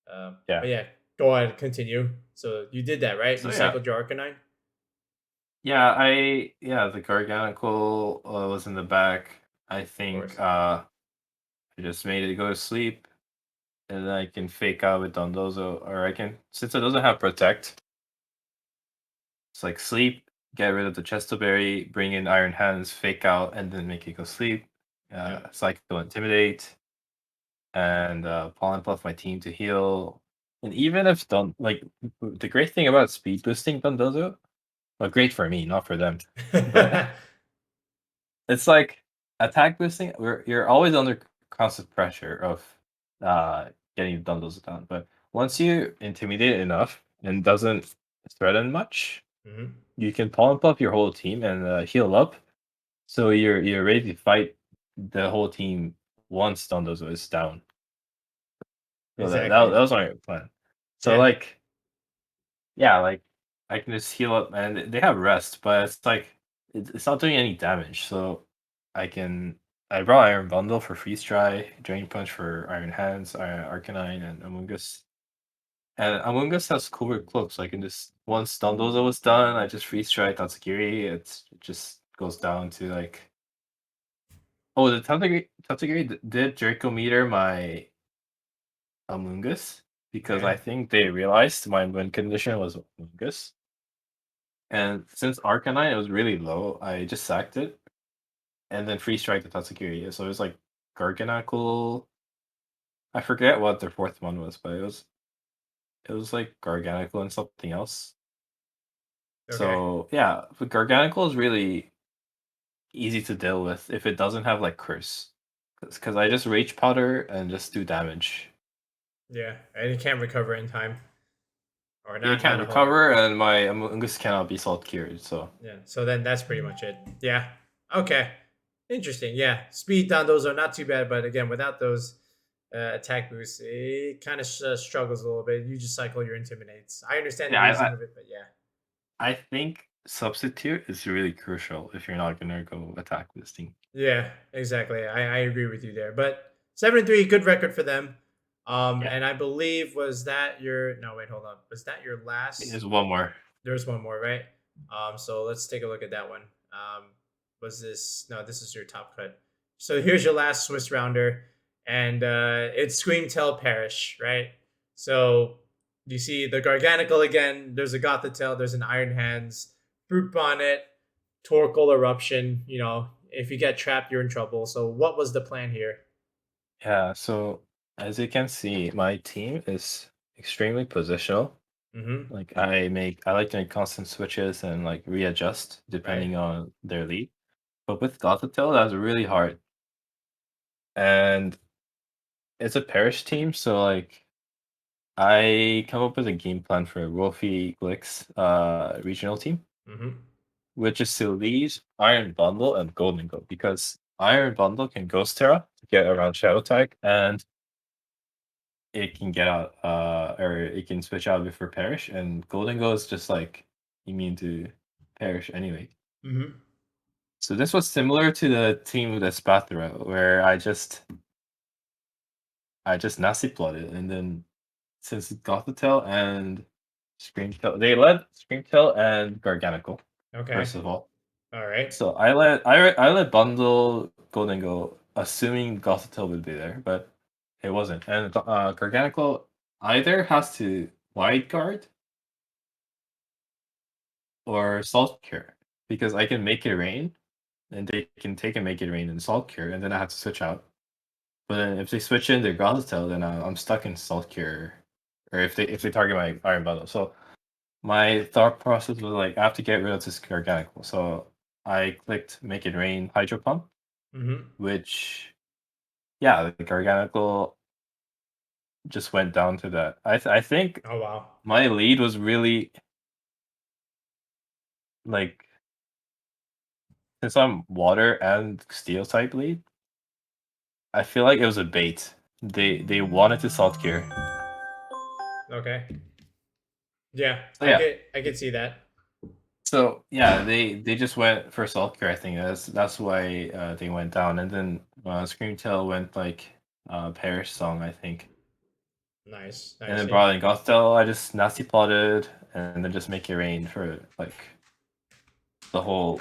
S2: Yeah.
S1: But yeah, go ahead, continue. So you did that, right?
S2: So
S1: You
S2: yeah.
S1: cycled your Arcanine.
S2: Yeah, the Garganical was in the back. I think I just made it go to sleep, and then I can fake out with Dondozo, or I can, since it doesn't have Protect, it's like sleep, get rid of the Chesterberry, bring in Iron Hands, fake out, and then make it go sleep. Psycho Intimidate, and Pollen Puff my team to heal. And even if the great thing about speed boosting Dondozo, well, great for me, not for them, but it's like attack boosting. You're always under constant pressure of getting the bundles down. But once you intimidate enough and doesn't threaten much,
S1: Mm-hmm.
S2: you can pump up your whole team and heal up. So you're ready to fight the whole team once Dundozo is down. So that
S1: Exactly.
S2: was my plan. So
S1: Yeah.
S2: like yeah, like I can just heal up and they have rest, but it's like it's not doing any damage. So I brought Iron Bundle for Freeze Dry, Drain Punch for Iron Hands, Arcanine, and Amoongus. And Amoongus has cooler cloaks, so I can just once Dundozo was done, I just Freeze Dry Tatsugiri. It just goes down to like the Tatsugiri did Draco meter my Amoongus because
S1: Okay.
S2: I think they realized my win condition was Amoongus. And since Arcanine was really low, I just sacked it and then free strike the Tatsukiri. So it was like Garganical. I forget what their fourth one was, but it was like Garganical and something else.
S1: Okay.
S2: So yeah, but Garganical is really easy to deal with if it doesn't have like curse. Because I just rage powder and just do damage.
S1: Yeah, and you can't recover in time, or
S2: You
S1: not
S2: can't
S1: a whole lot.
S2: recover, and my Amoongus cannot be salt cured. So
S1: Yeah. So then that's pretty much it. Yeah. Okay. Interesting. Yeah. Speed down those are not too bad, but again, without those attack boosts, it kind of struggles a little bit. You just cycle your intimidates. I understand the
S2: yeah,
S1: reason of it, but yeah.
S2: I think substitute is really crucial if you're not gonna go attack this thing.
S1: Yeah, exactly. I agree with you there. But 7-3, good record for them.
S2: Yeah,
S1: And I believe was that your no wait, hold on. Was that your last?
S2: there's one more.
S1: There's one more, right? So let's take a look at that one. Was this no, this is your top cut. So here's your last Swiss rounder, and it's Scream Tell Perish, right? So you see the Garganical again, there's a Gothitelle, there's an Iron Hands, Fruit Bonnet, Torkoal Eruption, if you get trapped, you're in trouble. So what was the plan here?
S2: Yeah, so as you can see, my team is extremely positional.
S1: Mm-hmm.
S2: Like I like to make constant switches and like readjust
S1: Right.
S2: depending on their lead. But with Gothitelle, that's really hard. And it's a parish team, so like I come up with a game plan for Wolfie Glick's regional team,
S1: Mm-hmm.
S2: which is to leave Iron Bundle and Golden Go because Iron Bundle can Ghost Terra to get around Shadow Tag, and it can get out, or it can switch out before Perish, and Golden Go is just like immune to Perish anyway.
S1: Mm-hmm.
S2: So this was similar to the team with Espathra, where I just nasty plotted, and then since it got the tail and Screamtail, they led Screamtail and Garganical
S1: Okay.
S2: first of all.
S1: All right.
S2: So I let Bundle Golden Go, assuming Gothitelle would be there, but it wasn't. And Garganical either has to wide guard or salt cure because I can make it rain and they can take and make it rain in salt cure, and then I have to switch out. But then if they switch in their Gothitelle, then I'm stuck in salt cure, or if they target my Iron Bundle. So my thought process was like I have to get rid of this Garganical. So I clicked make it rain Hydro Pump,
S1: Mm-hmm.
S2: which yeah, the Garganical just went down to that. I think
S1: Oh wow.
S2: my lead was really like since I'm water and steel type lead, I feel like it was a bait. They wanted to salt cure.
S1: Okay. Yeah,
S2: So yeah.
S1: I could see that.
S2: So yeah, they just went for salt cure. I think that's why they went down, and then Screamtail went like Perish song, I think.
S1: Nice.
S2: And
S1: Nice.
S2: then
S1: Yeah.
S2: brought in Gothel. I just nasty plotted and then just make it rain for like the whole.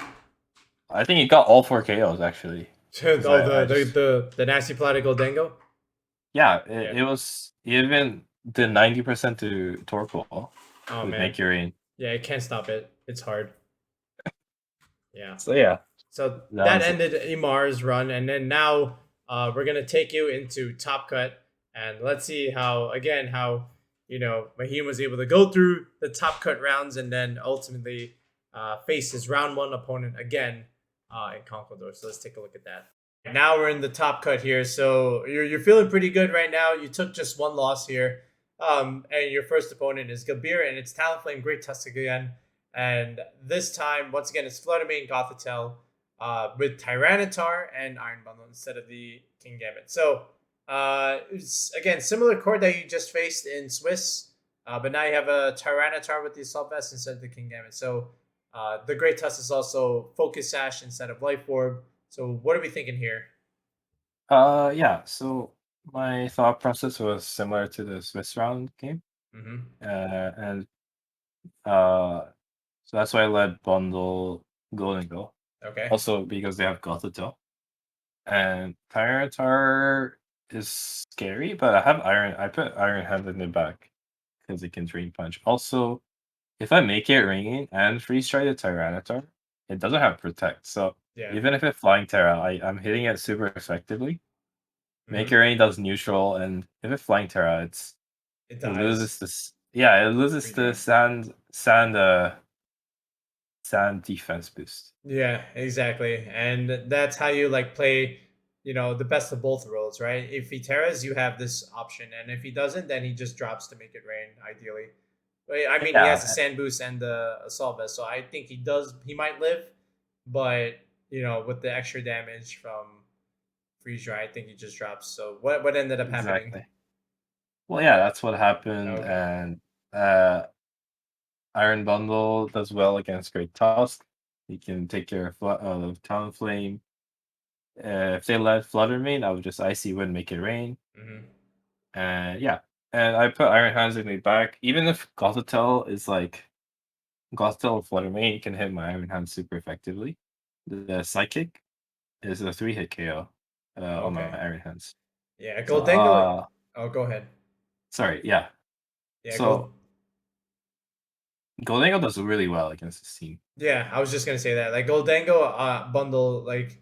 S2: I think it got all 4 KOs actually. Because
S1: Oh,
S2: I just
S1: the nasty platical dango.
S2: yeah,
S1: Yeah.
S2: it was even did 90% to Torkoal
S1: Oh
S2: with
S1: man.
S2: make it rain.
S1: Yeah, it can't stop it. It's hard. Yeah.
S2: So yeah,
S1: So
S2: that
S1: that
S2: was it.
S1: ended Imar's run, and then now we're gonna take you into Top Cut, and let's see how Maheen was able to go through the Top Cut rounds, and then ultimately face his round one opponent again in Conquador. So let's take a look at that. Now we're in the top cut here, so you're feeling pretty good right now. You took just one loss here, and your first opponent is Gabir, and it's Talonflame, Great Tusk again, and this time once again it's Fluttermane, Gothitelle, with Tyranitar and Iron Bundle instead of the King Gambit. So it's again similar cord that you just faced in Swiss, but now you have a Tyranitar with the Assault Vest instead of the King Gambit. So the Great Tusk is also Focus Sash instead of Life Orb. So what are we thinking here?
S2: Yeah. So my thought process was similar to the Swiss round game,
S1: Mm-hmm.
S2: and uh, so that's why I led bundle Golden Go.
S1: Okay.
S2: Also because they have Gothitelle and Tyranitar is scary, but I have Iron. I put Iron Hand in the back because it can Drain Punch. Also, if I make it ringing and freeze try the Tyranitar, it doesn't have Protect. So
S1: Yeah.
S2: even if it's Flying Terra, I'm hitting it super effectively. Make
S1: Mm-hmm.
S2: it rain does neutral, and if it's Flying Terra,
S1: It
S2: it
S1: dies.
S2: loses this. Yeah, it loses
S1: Free
S2: the
S1: drain.
S2: sand defense boost.
S1: Yeah, exactly. And that's how you like play, the best of both worlds, right? If he terras, you have this option, and if he doesn't, then he just drops to make it rain, ideally. But I mean, he has the
S2: Yeah,
S1: sand boost and the assault vest, so I think he might live, but with the extra damage from freeze dry, I think he just drops. So what ended up happening?
S2: exactly. Well, yeah, that's what happened,
S1: Okay.
S2: and uh, Iron Bundle does well against Great Tusk. He can take care of Talonflame. If they let Fluttermane, I would just Icy Wind, make it rain.
S1: Mm-hmm.
S2: And yeah, and I put Iron Hands in the back. Even if Gothitelle is like Gothitelle or Fluttermane can hit my Iron Hands super effectively. The Psychic is a 3-hit KO on my
S1: Okay.
S2: Iron Hands.
S1: Yeah,
S2: So
S1: Goldengo. Oh, go ahead.
S2: sorry, yeah.
S1: Yeah,
S2: So Goldengo does really well against this team.
S1: Yeah, I was just gonna say that. Like Goldengo bundle, like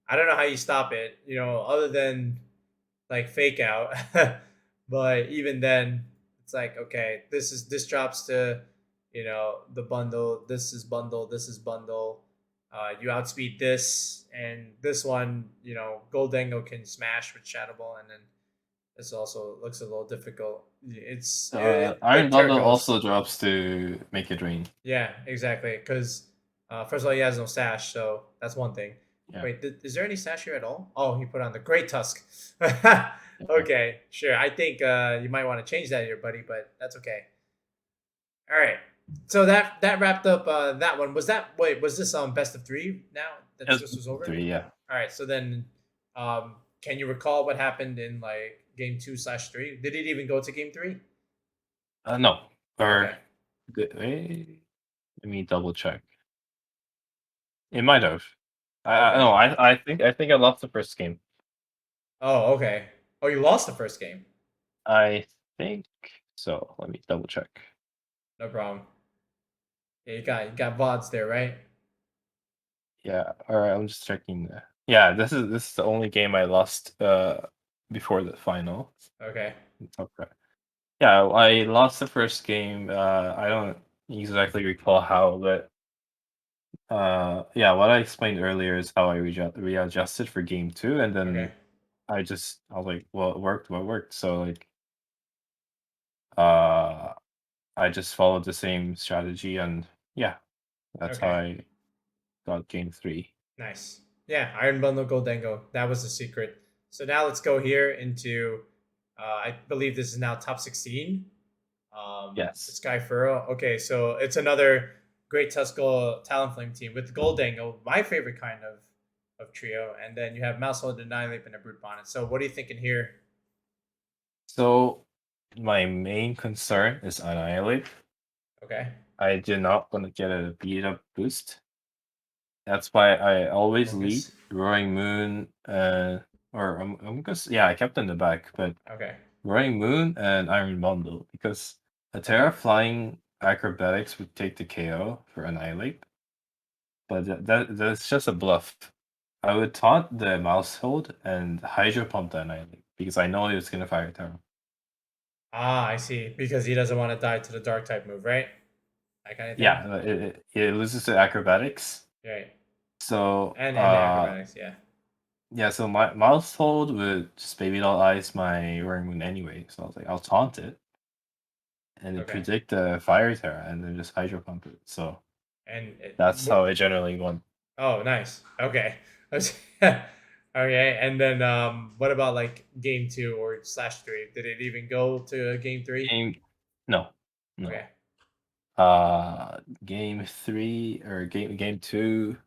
S1: I don't know how you stop it. Other than like fake out, but even then, it's like okay, this drops to the bundle. This is bundle. This is bundle. You outspeed this and this one. Goldengo can smash with Shadow Ball, and then this also looks a little difficult. It's
S2: Iron
S1: like Terra
S2: Bundle
S1: Ghost.
S2: also drops to make it rain.
S1: Yeah, exactly. Because first of all, he has no stash, so that's one thing.
S2: Yeah.
S1: Wait, is there any stash here at all? Oh, he put on the Great Tusk.
S2: Yeah.
S1: Okay, sure. I think you might want to change that here, buddy, but that's okay. All right. So that wrapped up that one. Was this best of three now that
S2: It's
S1: Swiss was over?
S2: 3, yeah.
S1: All right. So then, can you recall what happened in like game 2/3? Did it even go to game three?
S2: No. Or
S1: Okay.
S2: wait, let me double check. It might have.
S1: Okay.
S2: No, I think I lost the first game.
S1: Oh, okay. Oh, you lost the first game.
S2: I think so. Let me double check.
S1: No problem. Yeah, you got VODs there, right?
S2: Yeah. All right. I'm just checking. Yeah. This is the only game I lost before the final.
S1: Okay.
S2: Okay. Yeah, I lost the first game. I don't exactly recall how, but yeah, what I explained earlier is how I readjusted for game two, and
S1: Okay.
S2: then I was like, well, it worked, what worked? So like, uh, I just followed the same strategy, and yeah, that's how
S1: Okay.
S2: I got game three.
S1: Nice. Yeah, Iron Bundle Goldengo. That was the secret. So now let's go here into I believe this is now top 16.
S2: Yes.
S1: Sky Furrow. Okay, so it's another great Tuskull Talonflame team with Goldengo, my favorite kind of trio. And then you have Mousehold, Annihilate, and a Brute Bonnet. So what are you thinking here?
S2: So my main concern is Annihilate.
S1: Okay.
S2: I did not want to get a beat up boost. That's why I always lead
S1: Focus.
S2: Roaring Moon, or I'm gonna yeah, I kept in the back, but
S1: Okay.
S2: Roaring Moon and Iron Bundle because a Terra
S1: Okay.
S2: Flying Acrobatics would take the KO for Annihilate, but that's just a bluff. I would taunt the Mouse Hold and Hydro Pump the Annihilate because I know it's gonna fire Terra.
S1: Ah, I see. Because he doesn't want to die to the dark type move, right? That kind of thing.
S2: Yeah, it loses to Acrobatics,
S1: Right.
S2: so
S1: And the acrobatics, yeah.
S2: Yeah, so my mouse hold would just baby doll ice my roaring moon anyway. So I was like, I'll taunt it and then
S1: Okay.
S2: predict the fire terra and then just hydro pump it. So
S1: And
S2: that's how I generally won.
S1: oh, nice. Okay. Okay. And then what about like game 2 or /3? Did it even go to game 3?
S2: Game no.
S1: Okay.
S2: No. Game 3 or game 2.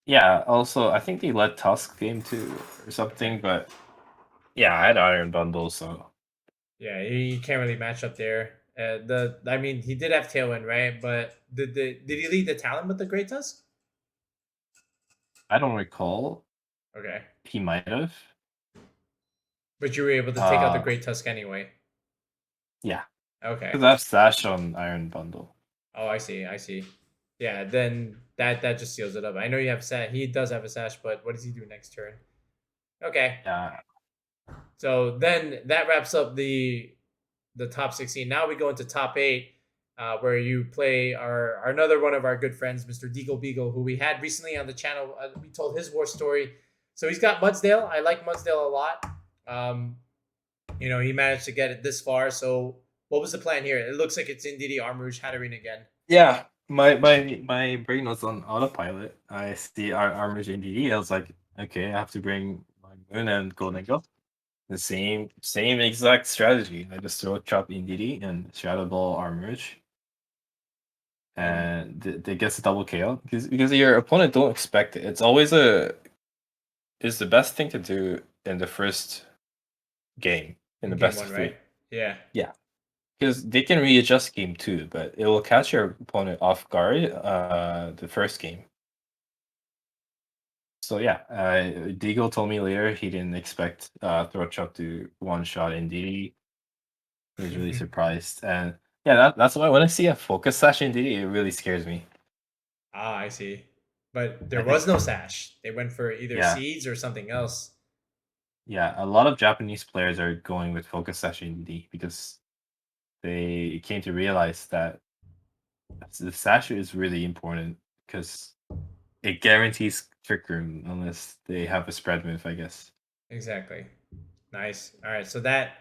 S2: Yeah, also I think they let Tusk game 2 or
S1: Okay.
S2: something, but yeah, I had Iron Bundle, so
S1: Yeah, you can't really match up there. I mean, he did have Tailwind, right? But did he lead the talent with the Great Tusk?
S2: I don't recall.
S1: Okay.
S2: He might have.
S1: But you were able to take out the
S2: Uh
S1: Great Tusk anyway.
S2: yeah.
S1: Okay.
S2: Because I have Sash on Iron Bundle.
S1: Oh, I see. I see. Yeah, then that just seals it up. I know you have Sash. He does have a Sash, but what does he do next turn? Okay.
S2: Yeah.
S1: So then that wraps up the top 16. Now we go into top 8, where you play our another one of our good friends, Mr. Deagle Beagle, who we had recently on the channel. We told his war story. So he's got Mudsdale. I like Mudsdale a lot. Um, he managed to get it this far. So what was the plan here? It looks like it's Indeedee Armrouge Hatterene again.
S2: Yeah. My brain was on autopilot. I see our Armor JDD. I was like, okay, I have to bring my Moon and Golden Eagle. The same exact strategy. I just throw chop Indeedee and Shadow Ball Armorage.
S1: And
S2: And they gets a double KO because your opponent don't expect it. It's always the best thing to do in the first game in
S1: in
S2: the
S1: game
S2: best
S1: 1,
S2: of
S1: right?
S2: 3.
S1: Yeah.
S2: Yeah, because they can readjust game 2, but it will catch your opponent off guard the first game. So yeah, Deagle told me later he didn't expect Throat Chop to one shot Indeedee. He was really surprised, and yeah, that's why when I see a focus slash Indeedee, it really scares me.
S1: Ah, I see. But there
S2: I
S1: was
S2: think
S1: no Sash. They went for either
S2: yeah.
S1: Seeds or something else.
S2: Yeah, a lot of Japanese players are going with focus session D because they came to realize that the Sasha is really important because it guarantees trick room unless they have a spread move, I guess.
S1: Exactly. Nice. All right. So that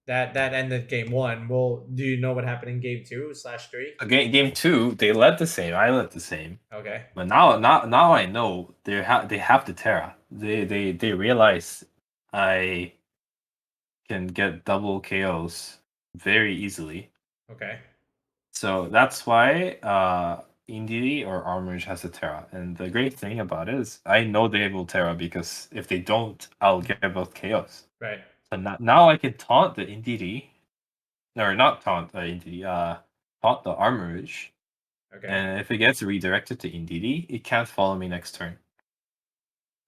S1: ended game 1. Well, do you know what happened in game 2/3?
S2: Game 2, they led the same. I led the same,
S1: Okay.
S2: but now I know they have the Terra. They realize I can get double KOs very easily.
S1: Okay.
S2: So that's why Indeedee or Armorage has a Terra. And the great thing about it is I know they will Terra because if they don't, I'll get both KOs.
S1: Right.
S2: So now I can taunt the Indeedee, or not taunt the Indeedee, taunt the Armorage.
S1: Okay.
S2: And if it gets redirected to Indeedee, it can't follow me next turn.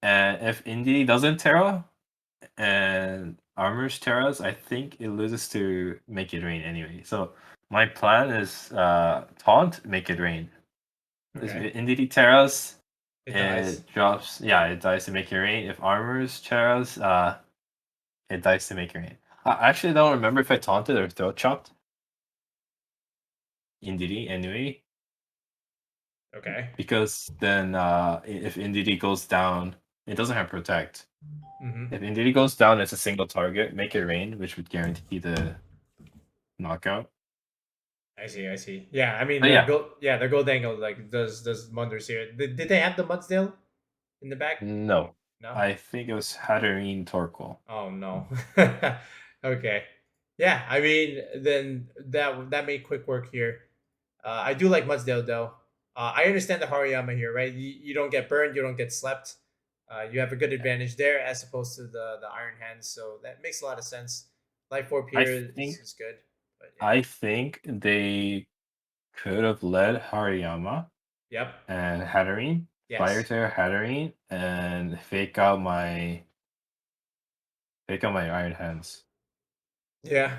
S2: And if Indeedee doesn't Terra and Armorage Terras, I think it loses to Make It Rain anyway. So my plan is taunt, Make It Rain.
S1: Okay.
S2: In the Terras,
S1: It dies.
S2: it drops. Yeah, it dies to make it rain. If armors Terras, it dies to make it rain. I actually don't remember if I taunted or throat chopped. Indeedee anyway,
S1: Okay.
S2: because then if Indeedee goes down, it doesn't have protect.
S1: Mm-hmm.
S2: If Indeedee goes down, it's a single target. Make it rain, which would guarantee the knockout.
S1: I see. I see. Yeah. I mean,
S2: But yeah,
S1: their gold angle like does wonders here. Did they have the Mudsdale in the back?
S2: no,
S1: No.
S2: I think it was Hatterene Torkoal.
S1: Oh no. Okay. Yeah. I mean, then that made quick work here. I do like Mudsdale though. I understand the Hariyama here, right? You don't get burned, you don't get slept. You have a good advantage there as opposed to the Iron Hands, so that makes a lot of sense. Life Orb
S2: I
S1: here
S2: think
S1: is good, but yeah.
S2: I think they could have led Hariyama
S1: Yep.
S2: and Hatterene, Fire
S1: Yes.
S2: Tear Hatterene, and fake out my Iron Hands.
S1: Yeah.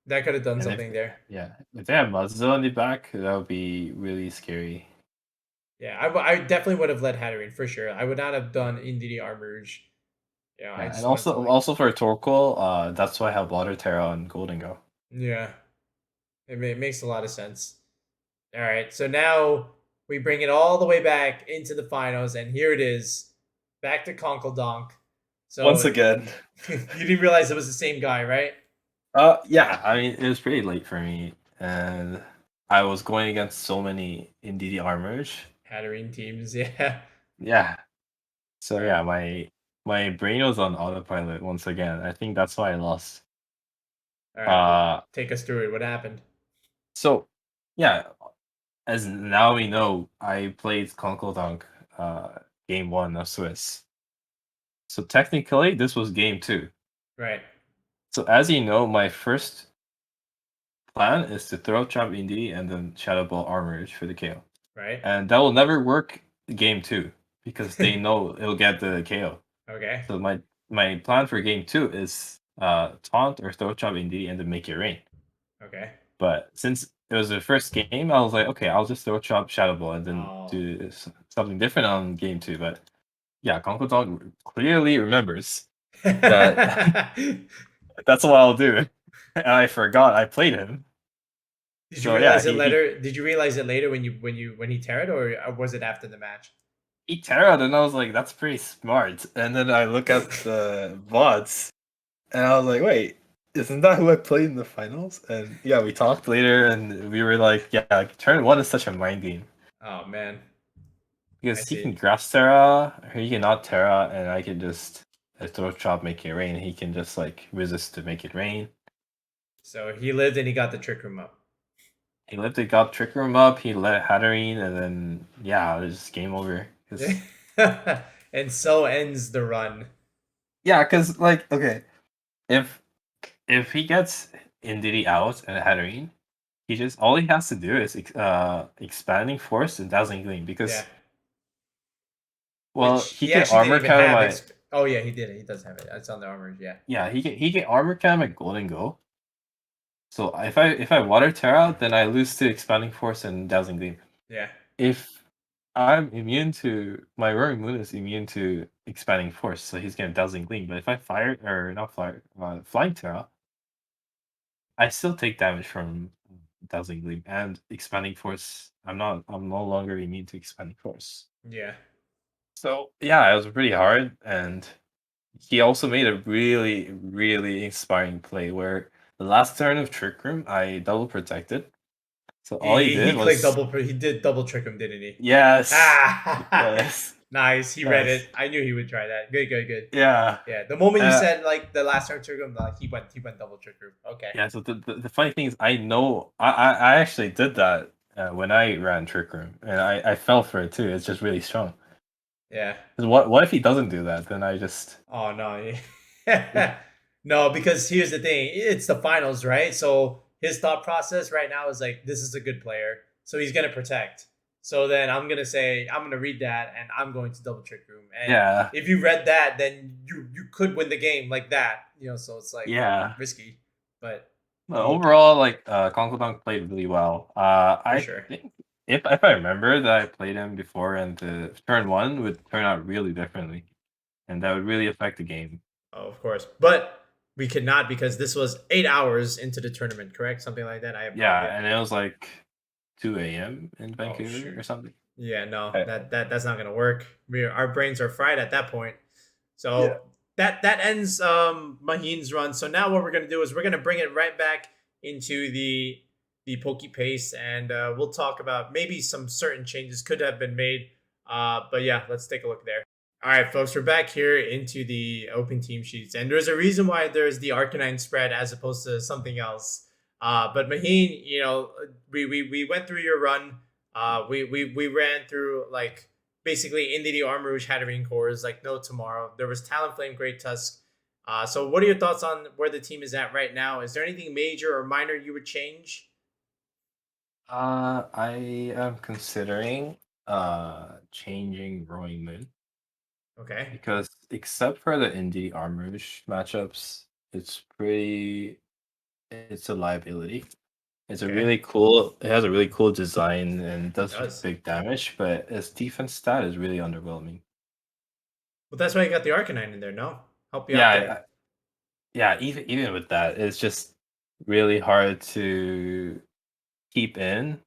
S1: That could have done
S2: And if
S1: something there.
S2: yeah, if they have Muzzle in the back, that would be really scary.
S1: Yeah, I definitely would have led Hatterene for sure. I would not have done Indeedee Armouge. I
S2: Yeah, and
S1: just want to like
S2: also for Torkoal, that's why I have Water Terra on Golden Go.
S1: yeah. It makes a lot of sense. All right, so now we bring it all the way back into the finals, and here it is, back to Donk.
S2: Once
S1: So
S2: again.
S1: you didn't realize it was the same guy, right?
S2: Yeah, I mean, it was pretty late for me, and I was going against so many Indeedee armors.
S1: Hatterene teams, yeah.
S2: Yeah. So
S1: All right,
S2: yeah, my brain was on autopilot once again. I think that's why I lost.
S1: all right. Well,
S2: Uh,
S1: take us through it. What happened?
S2: so yeah, as now we know, I played Donk game 1 of Swiss. So technically, this was game 2.
S1: Right,
S2: So as you know, my first plan is to throw Trap Indie and then Shadow Ball Armorage for the KO.
S1: right.
S2: And that will never work game 2 because they know it'll get the KO.
S1: Okay.
S2: So my plan for game 2 is taunt or throw Trap Indie and then make it rain.
S1: Okay.
S2: But since it was the first game, I was like, okay, I'll just throw Chop Shadow Ball and then
S1: Oh.
S2: do something different on game 2. But yeah, Dog clearly remembers that that's what I'll do. And I forgot I played him.
S1: Did you
S2: So yeah,
S1: realize it later? Did you realize it later when he teared, or was it after the match?
S2: he terrored, and I was like, that's pretty smart. And then I look at the VODs, and I was like, wait, isn't that who I played in the finals? And yeah, we talked later, and we were like, yeah, turn 1 is such a mind game.
S1: Oh man, I
S2: Because he
S1: see.
S2: can grass Terra, or he can not Terra, and I can just throw chop, make it rain. He can just like resist to make it rain.
S1: So he lived and he got the trick room up.
S2: He lived it, got Trick Room up, he let Hatterene, and then yeah, it was just game over.
S1: And so ends the run.
S2: Yeah, because like okay, if he gets Indity out and Hatterene, he just all he has to do is expanding force and dazzling gleam
S1: Yeah,
S2: because well
S1: which
S2: he
S1: he
S2: can
S1: actually didn't
S2: armor
S1: even
S2: counter
S1: have.
S2: my
S1: Oh yeah, he did. He does have it. It's on the armors. Yeah.
S2: yeah he can armor counter my golden go. So if I water Terra, then I lose to expanding force and dazzling gleam.
S1: Yeah.
S2: If I'm immune to my roaring moon is immune to expanding force, so he's getting dazzling gleam. But if I fire or not fire flying Terra, I still take damage from dazzling gleam and expanding force. I'm no longer immune to expanding force.
S1: Yeah.
S2: So yeah, it was pretty hard, and he also made a really, really inspiring play where the last turn of Trick Room, I double protected. So all he
S1: He
S2: did
S1: clicked
S2: was
S1: double. He did double trick him, didn't he?
S2: yes,
S1: Ah,
S2: yes,
S1: nice. He read
S2: yes,
S1: it. I knew he would try that. Good, good, good.
S2: yeah,
S1: Yeah. The moment you
S2: uh,
S1: said like the last turn trick him, like he went double trick him. Okay.
S2: yeah. So the funny thing is, I know I actually did that when I ran Trick Room, and I fell for it too. It's just really strong.
S1: Yeah.
S2: 'Cause what if he doesn't do that? Then I just
S1: Oh no.
S2: yeah.
S1: No, because here's the thing. It's the finals, right? So his thought process right now is like, this is a good player. So he's gonna protect. So then I'm gonna say, I'm gonna read that and I'm going to double trick room. And
S2: Yeah,
S1: if you read that, then you could win the game like that. So it's like
S2: yeah.
S1: risky. But he
S2: Overall, like Dunk played really well.
S1: for
S2: I
S1: sure.
S2: think if I remember that I played him before, and the turn 1 would turn out really differently, and that would really affect the game.
S1: Oh, of course. But we could not because this was 8 hours into the tournament, correct? Something like that. I have no
S2: Yeah,
S1: idea.
S2: and it was like 2 a.m. in
S1: Oh
S2: Vancouver
S1: shoot.
S2: or something.
S1: Yeah, no,
S2: I,
S1: that's not gonna work. Our brains are fried at that point.
S2: yeah.
S1: So that ends Maheen's run. So now what we're gonna do is we're gonna bring it right back into the Pokepaste, and we'll talk about maybe some certain changes could have been made. But yeah, let's take a look there. All right, folks, we're back here into the open team sheets, and there's a reason why there's the Arcanine spread as opposed to something else. But Maheen, we went through your run. We ran through like basically Indy the Armor Rouge Hatterene cores like no tomorrow. There was Talonflame, Great Tusk. So what are your thoughts on where the team is at right now? Is there anything major or minor you would change?
S2: I am considering changing Roaring Moon
S1: Okay.
S2: because except for the indie armorish matchups, it's a liability. It's a
S1: Okay.
S2: really cool. It has a really cool design and
S1: It
S2: does
S1: does.
S2: big damage, but its defense stat is really underwhelming.
S1: Well, that's why you got the Arcanine in there. No, help you
S2: Yeah,
S1: out there.
S2: yeah. Even with that, it's just really hard to keep in.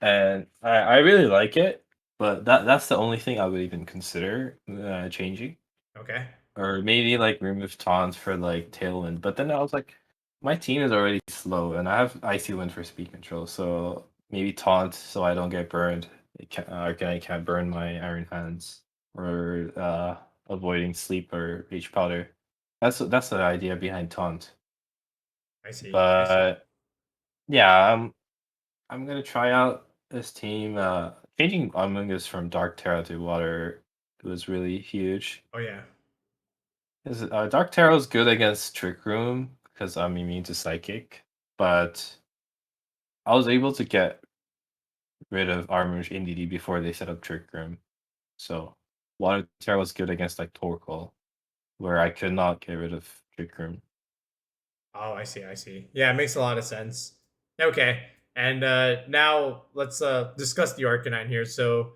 S2: and I really like it, but that's the only thing I would even consider changing,
S1: Okay.
S2: or maybe like remove taunts for like tailwind. But then I was like, my team is already slow, and I have icy wind for speed control, so maybe taunt so I don't get burned. I can't burn my iron hands, or avoiding sleep or H powder. That's the idea behind taunt.
S1: I see. I see.
S2: But yeah, I'm gonna try out this team. Changing Among Us from Dark Terra to Water was really huge.
S1: Oh yeah.
S2: Dark Terra is good against Trick Room because I'm immune to Psychic, but I was able to get rid of Armor's NDD before they set up Trick Room. So Water Terra was good against like Torkoal, where I could not get rid of Trick Room.
S1: Oh, I see. I see. Yeah, it makes a lot of sense. Okay, and now let's discuss the Arcanine here. So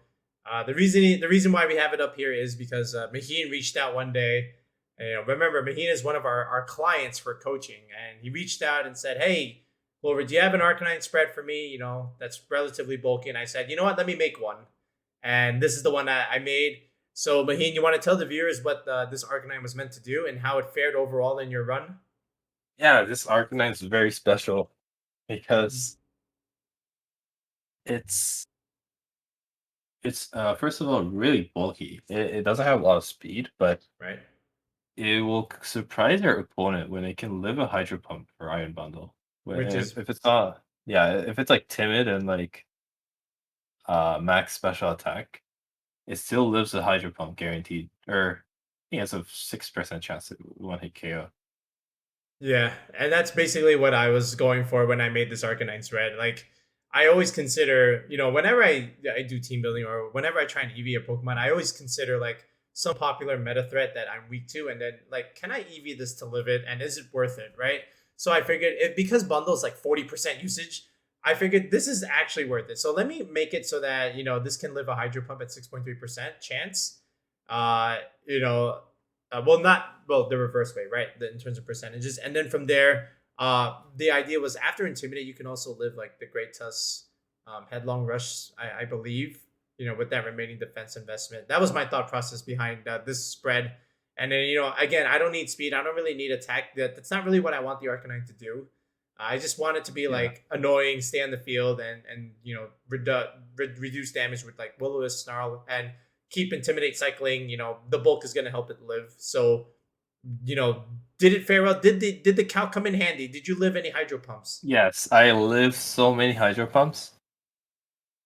S1: the reason why we have it up here is because Maheen reached out one day. And, remember, Maheen is one of our clients for coaching, and he reached out and said, "Hey, Clover, do you have an Arcanine spread for me? That's relatively bulky." And I said, "You know what? Let me make one." And this is the one I made. So Maheen, you want to tell the viewers what this Arcanine was meant to do and how it fared overall in your run?
S2: Yeah, this Arcanine is very special because it's it's first of all really bulky. It doesn't have a lot of speed, but
S1: Right.
S2: it will surprise your opponent when it can live a Hydro Pump or Iron Bundle. When
S1: Which is
S2: if it's not, yeah, if it's like timid and like max special attack, it still lives a Hydro Pump guaranteed. Or I think it's a 6% chance to one hit KO.
S1: Yeah, and that's basically what I was going for when I made this Arcanine thread. Like, I always consider, whenever I do team building or whenever I try and EV a Pokemon, I always consider like some popular meta threat that I'm weak to, and then like, can I EV this to live it, and is it worth it, right? So I figured because bundles like 40% usage, I figured this is actually worth it. So let me make it so that this can live a Hydro Pump at 6.3% chance. Uh, you know, not the reverse way, right? In terms of percentages, and then from there, the idea was after intimidate, you can also live like the Great Tusk, headlong rush, I believe. With that remaining defense investment, that was my thought process behind this spread. And then again, I don't need speed. I don't really need attack. That's not really what I want the Arcanine to do. I just want it to be
S2: Yeah.
S1: like annoying, stay on the field, and reduce damage with like Will-O-Wisp, Snarl, and keep intimidate cycling. The bulk is gonna help it live. So, you know, did it fare well? Did the cow come in handy? Did you live any hydro pumps?
S2: Yes, I live so many Hydro Pumps.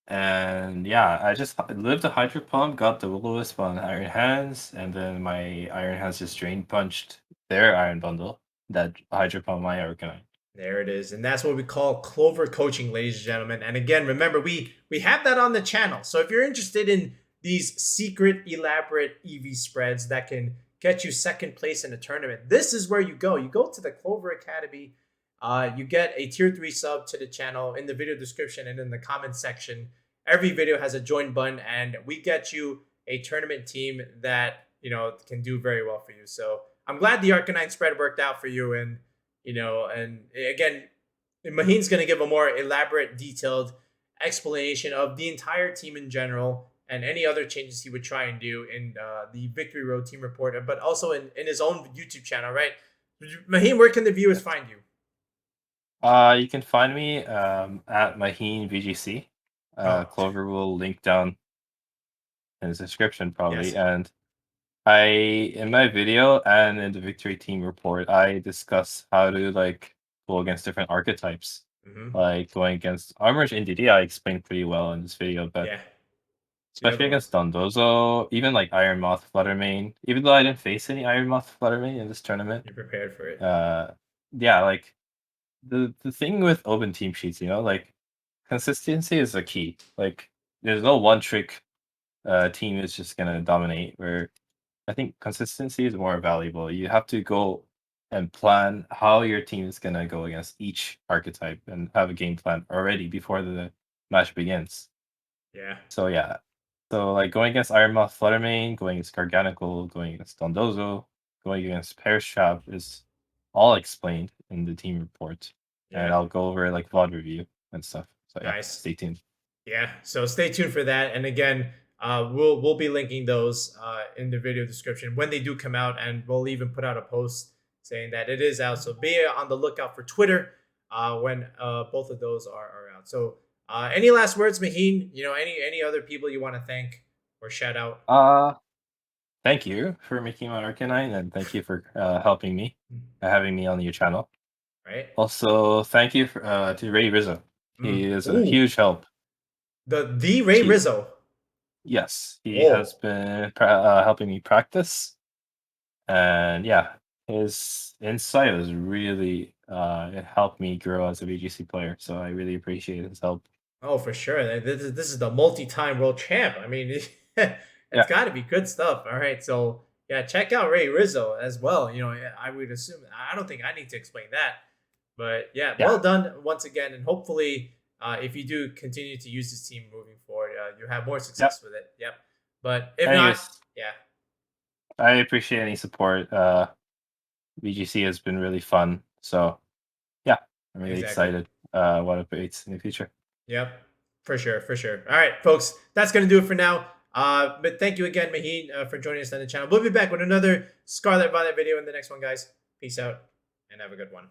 S2: And yeah, I just lived a Hydro Pump, got the Will-O-Wisp on Iron Hands, and then my Iron Hands just drain punched their Iron Bundle. That Hydro Pump my Arcanine.
S1: There it is, and that's what we call clover coaching, ladies and gentlemen. And again, remember we have that on the channel. So if you're interested in these secret, elaborate EV spreads that can get you second place in a tournament, this is where you go. You go to the Clover Academy. You get a tier 3 sub to the channel in the video description and in the comment section. Every video has a join button, and we get you a tournament team that can do very well for you. So I'm glad the Arcanine spread worked out for you, and again, Maheen's going to give a more elaborate, detailed explanation of the entire team in general and any other changes he would try and do in the Victory Road team report, but also in his own YouTube channel, right? Maheen, where can the viewers find you?
S2: You can find me at MaheenVGC.
S1: Oh,
S2: Clover will link down in the description probably.
S1: yes.
S2: And I in my video and in the victory team report, I discuss how to like go against different archetypes.
S1: Mm-hmm.
S2: Like going against Armor's NDD, I explained pretty well in this video, but
S1: Yeah. The
S2: especially
S1: other ones.
S2: against Dondozo, even like Iron Moth Fluttermane, even though I didn't face any Iron Moth Fluttermane in this tournament,
S1: You're prepared for it.
S2: uh yeah, like the thing with open team sheets, like consistency is the key. Like there's no one trick team is just gonna dominate, where I think consistency is more valuable. You have to go and plan how your team is gonna go against each archetype and have a game plan already before the match begins.
S1: Yeah.
S2: So yeah. So like going against Ironmoth Fluttermane, going against Garganical, going against Dondozo, going against Perish Trap is all explained in the team report. And
S1: Yeah.
S2: I'll go over like VOD review and stuff. So yeah,
S1: Nice.
S2: stay tuned.
S1: Yeah, so stay tuned for that. And again, we'll be linking those in the video description when they do come out, and we'll even put out a post saying that it is out. So be on the lookout for Twitter when both of those are out. So any last words, Maheen? You know, any other people you want to thank or shout out?
S2: Uh, Thank you for making my arcanine, and thank you for helping me, having me on your channel.
S1: Right?
S2: Also, thank you for, to Ray Rizzo. He is a
S1: Oh,
S2: huge help.
S1: the Ray
S2: He,
S1: Rizzo.
S2: yes, he has
S1: Oh,
S2: been helping me practice, and yeah, his insight was really it helped me grow as a VGC player. So I really appreciate his help.
S1: oh, for sure. This is the multi-time world champ. I mean, it's
S2: Yeah,
S1: got to be good stuff. All right, so yeah, check out Ray Rizzo as well. You know, I would assume. I don't think I need to explain that, but yeah,
S2: yeah.
S1: well done once again, and hopefully, if you do continue to use this team moving forward, you have more
S2: Yep.
S1: success with it. Yep. But if not,
S2: Anyways,
S1: yeah,
S2: I appreciate any support. VGC has been really fun. So yeah, I'm really
S1: exactly.
S2: excited what awaits in the future.
S1: Yep, for sure, for sure. All right, folks, that's gonna do it for now. But thank you again, Maheen, for joining us on the channel. We'll be back with another Scarlet Violet video in the next one, guys. Peace out and have a good one.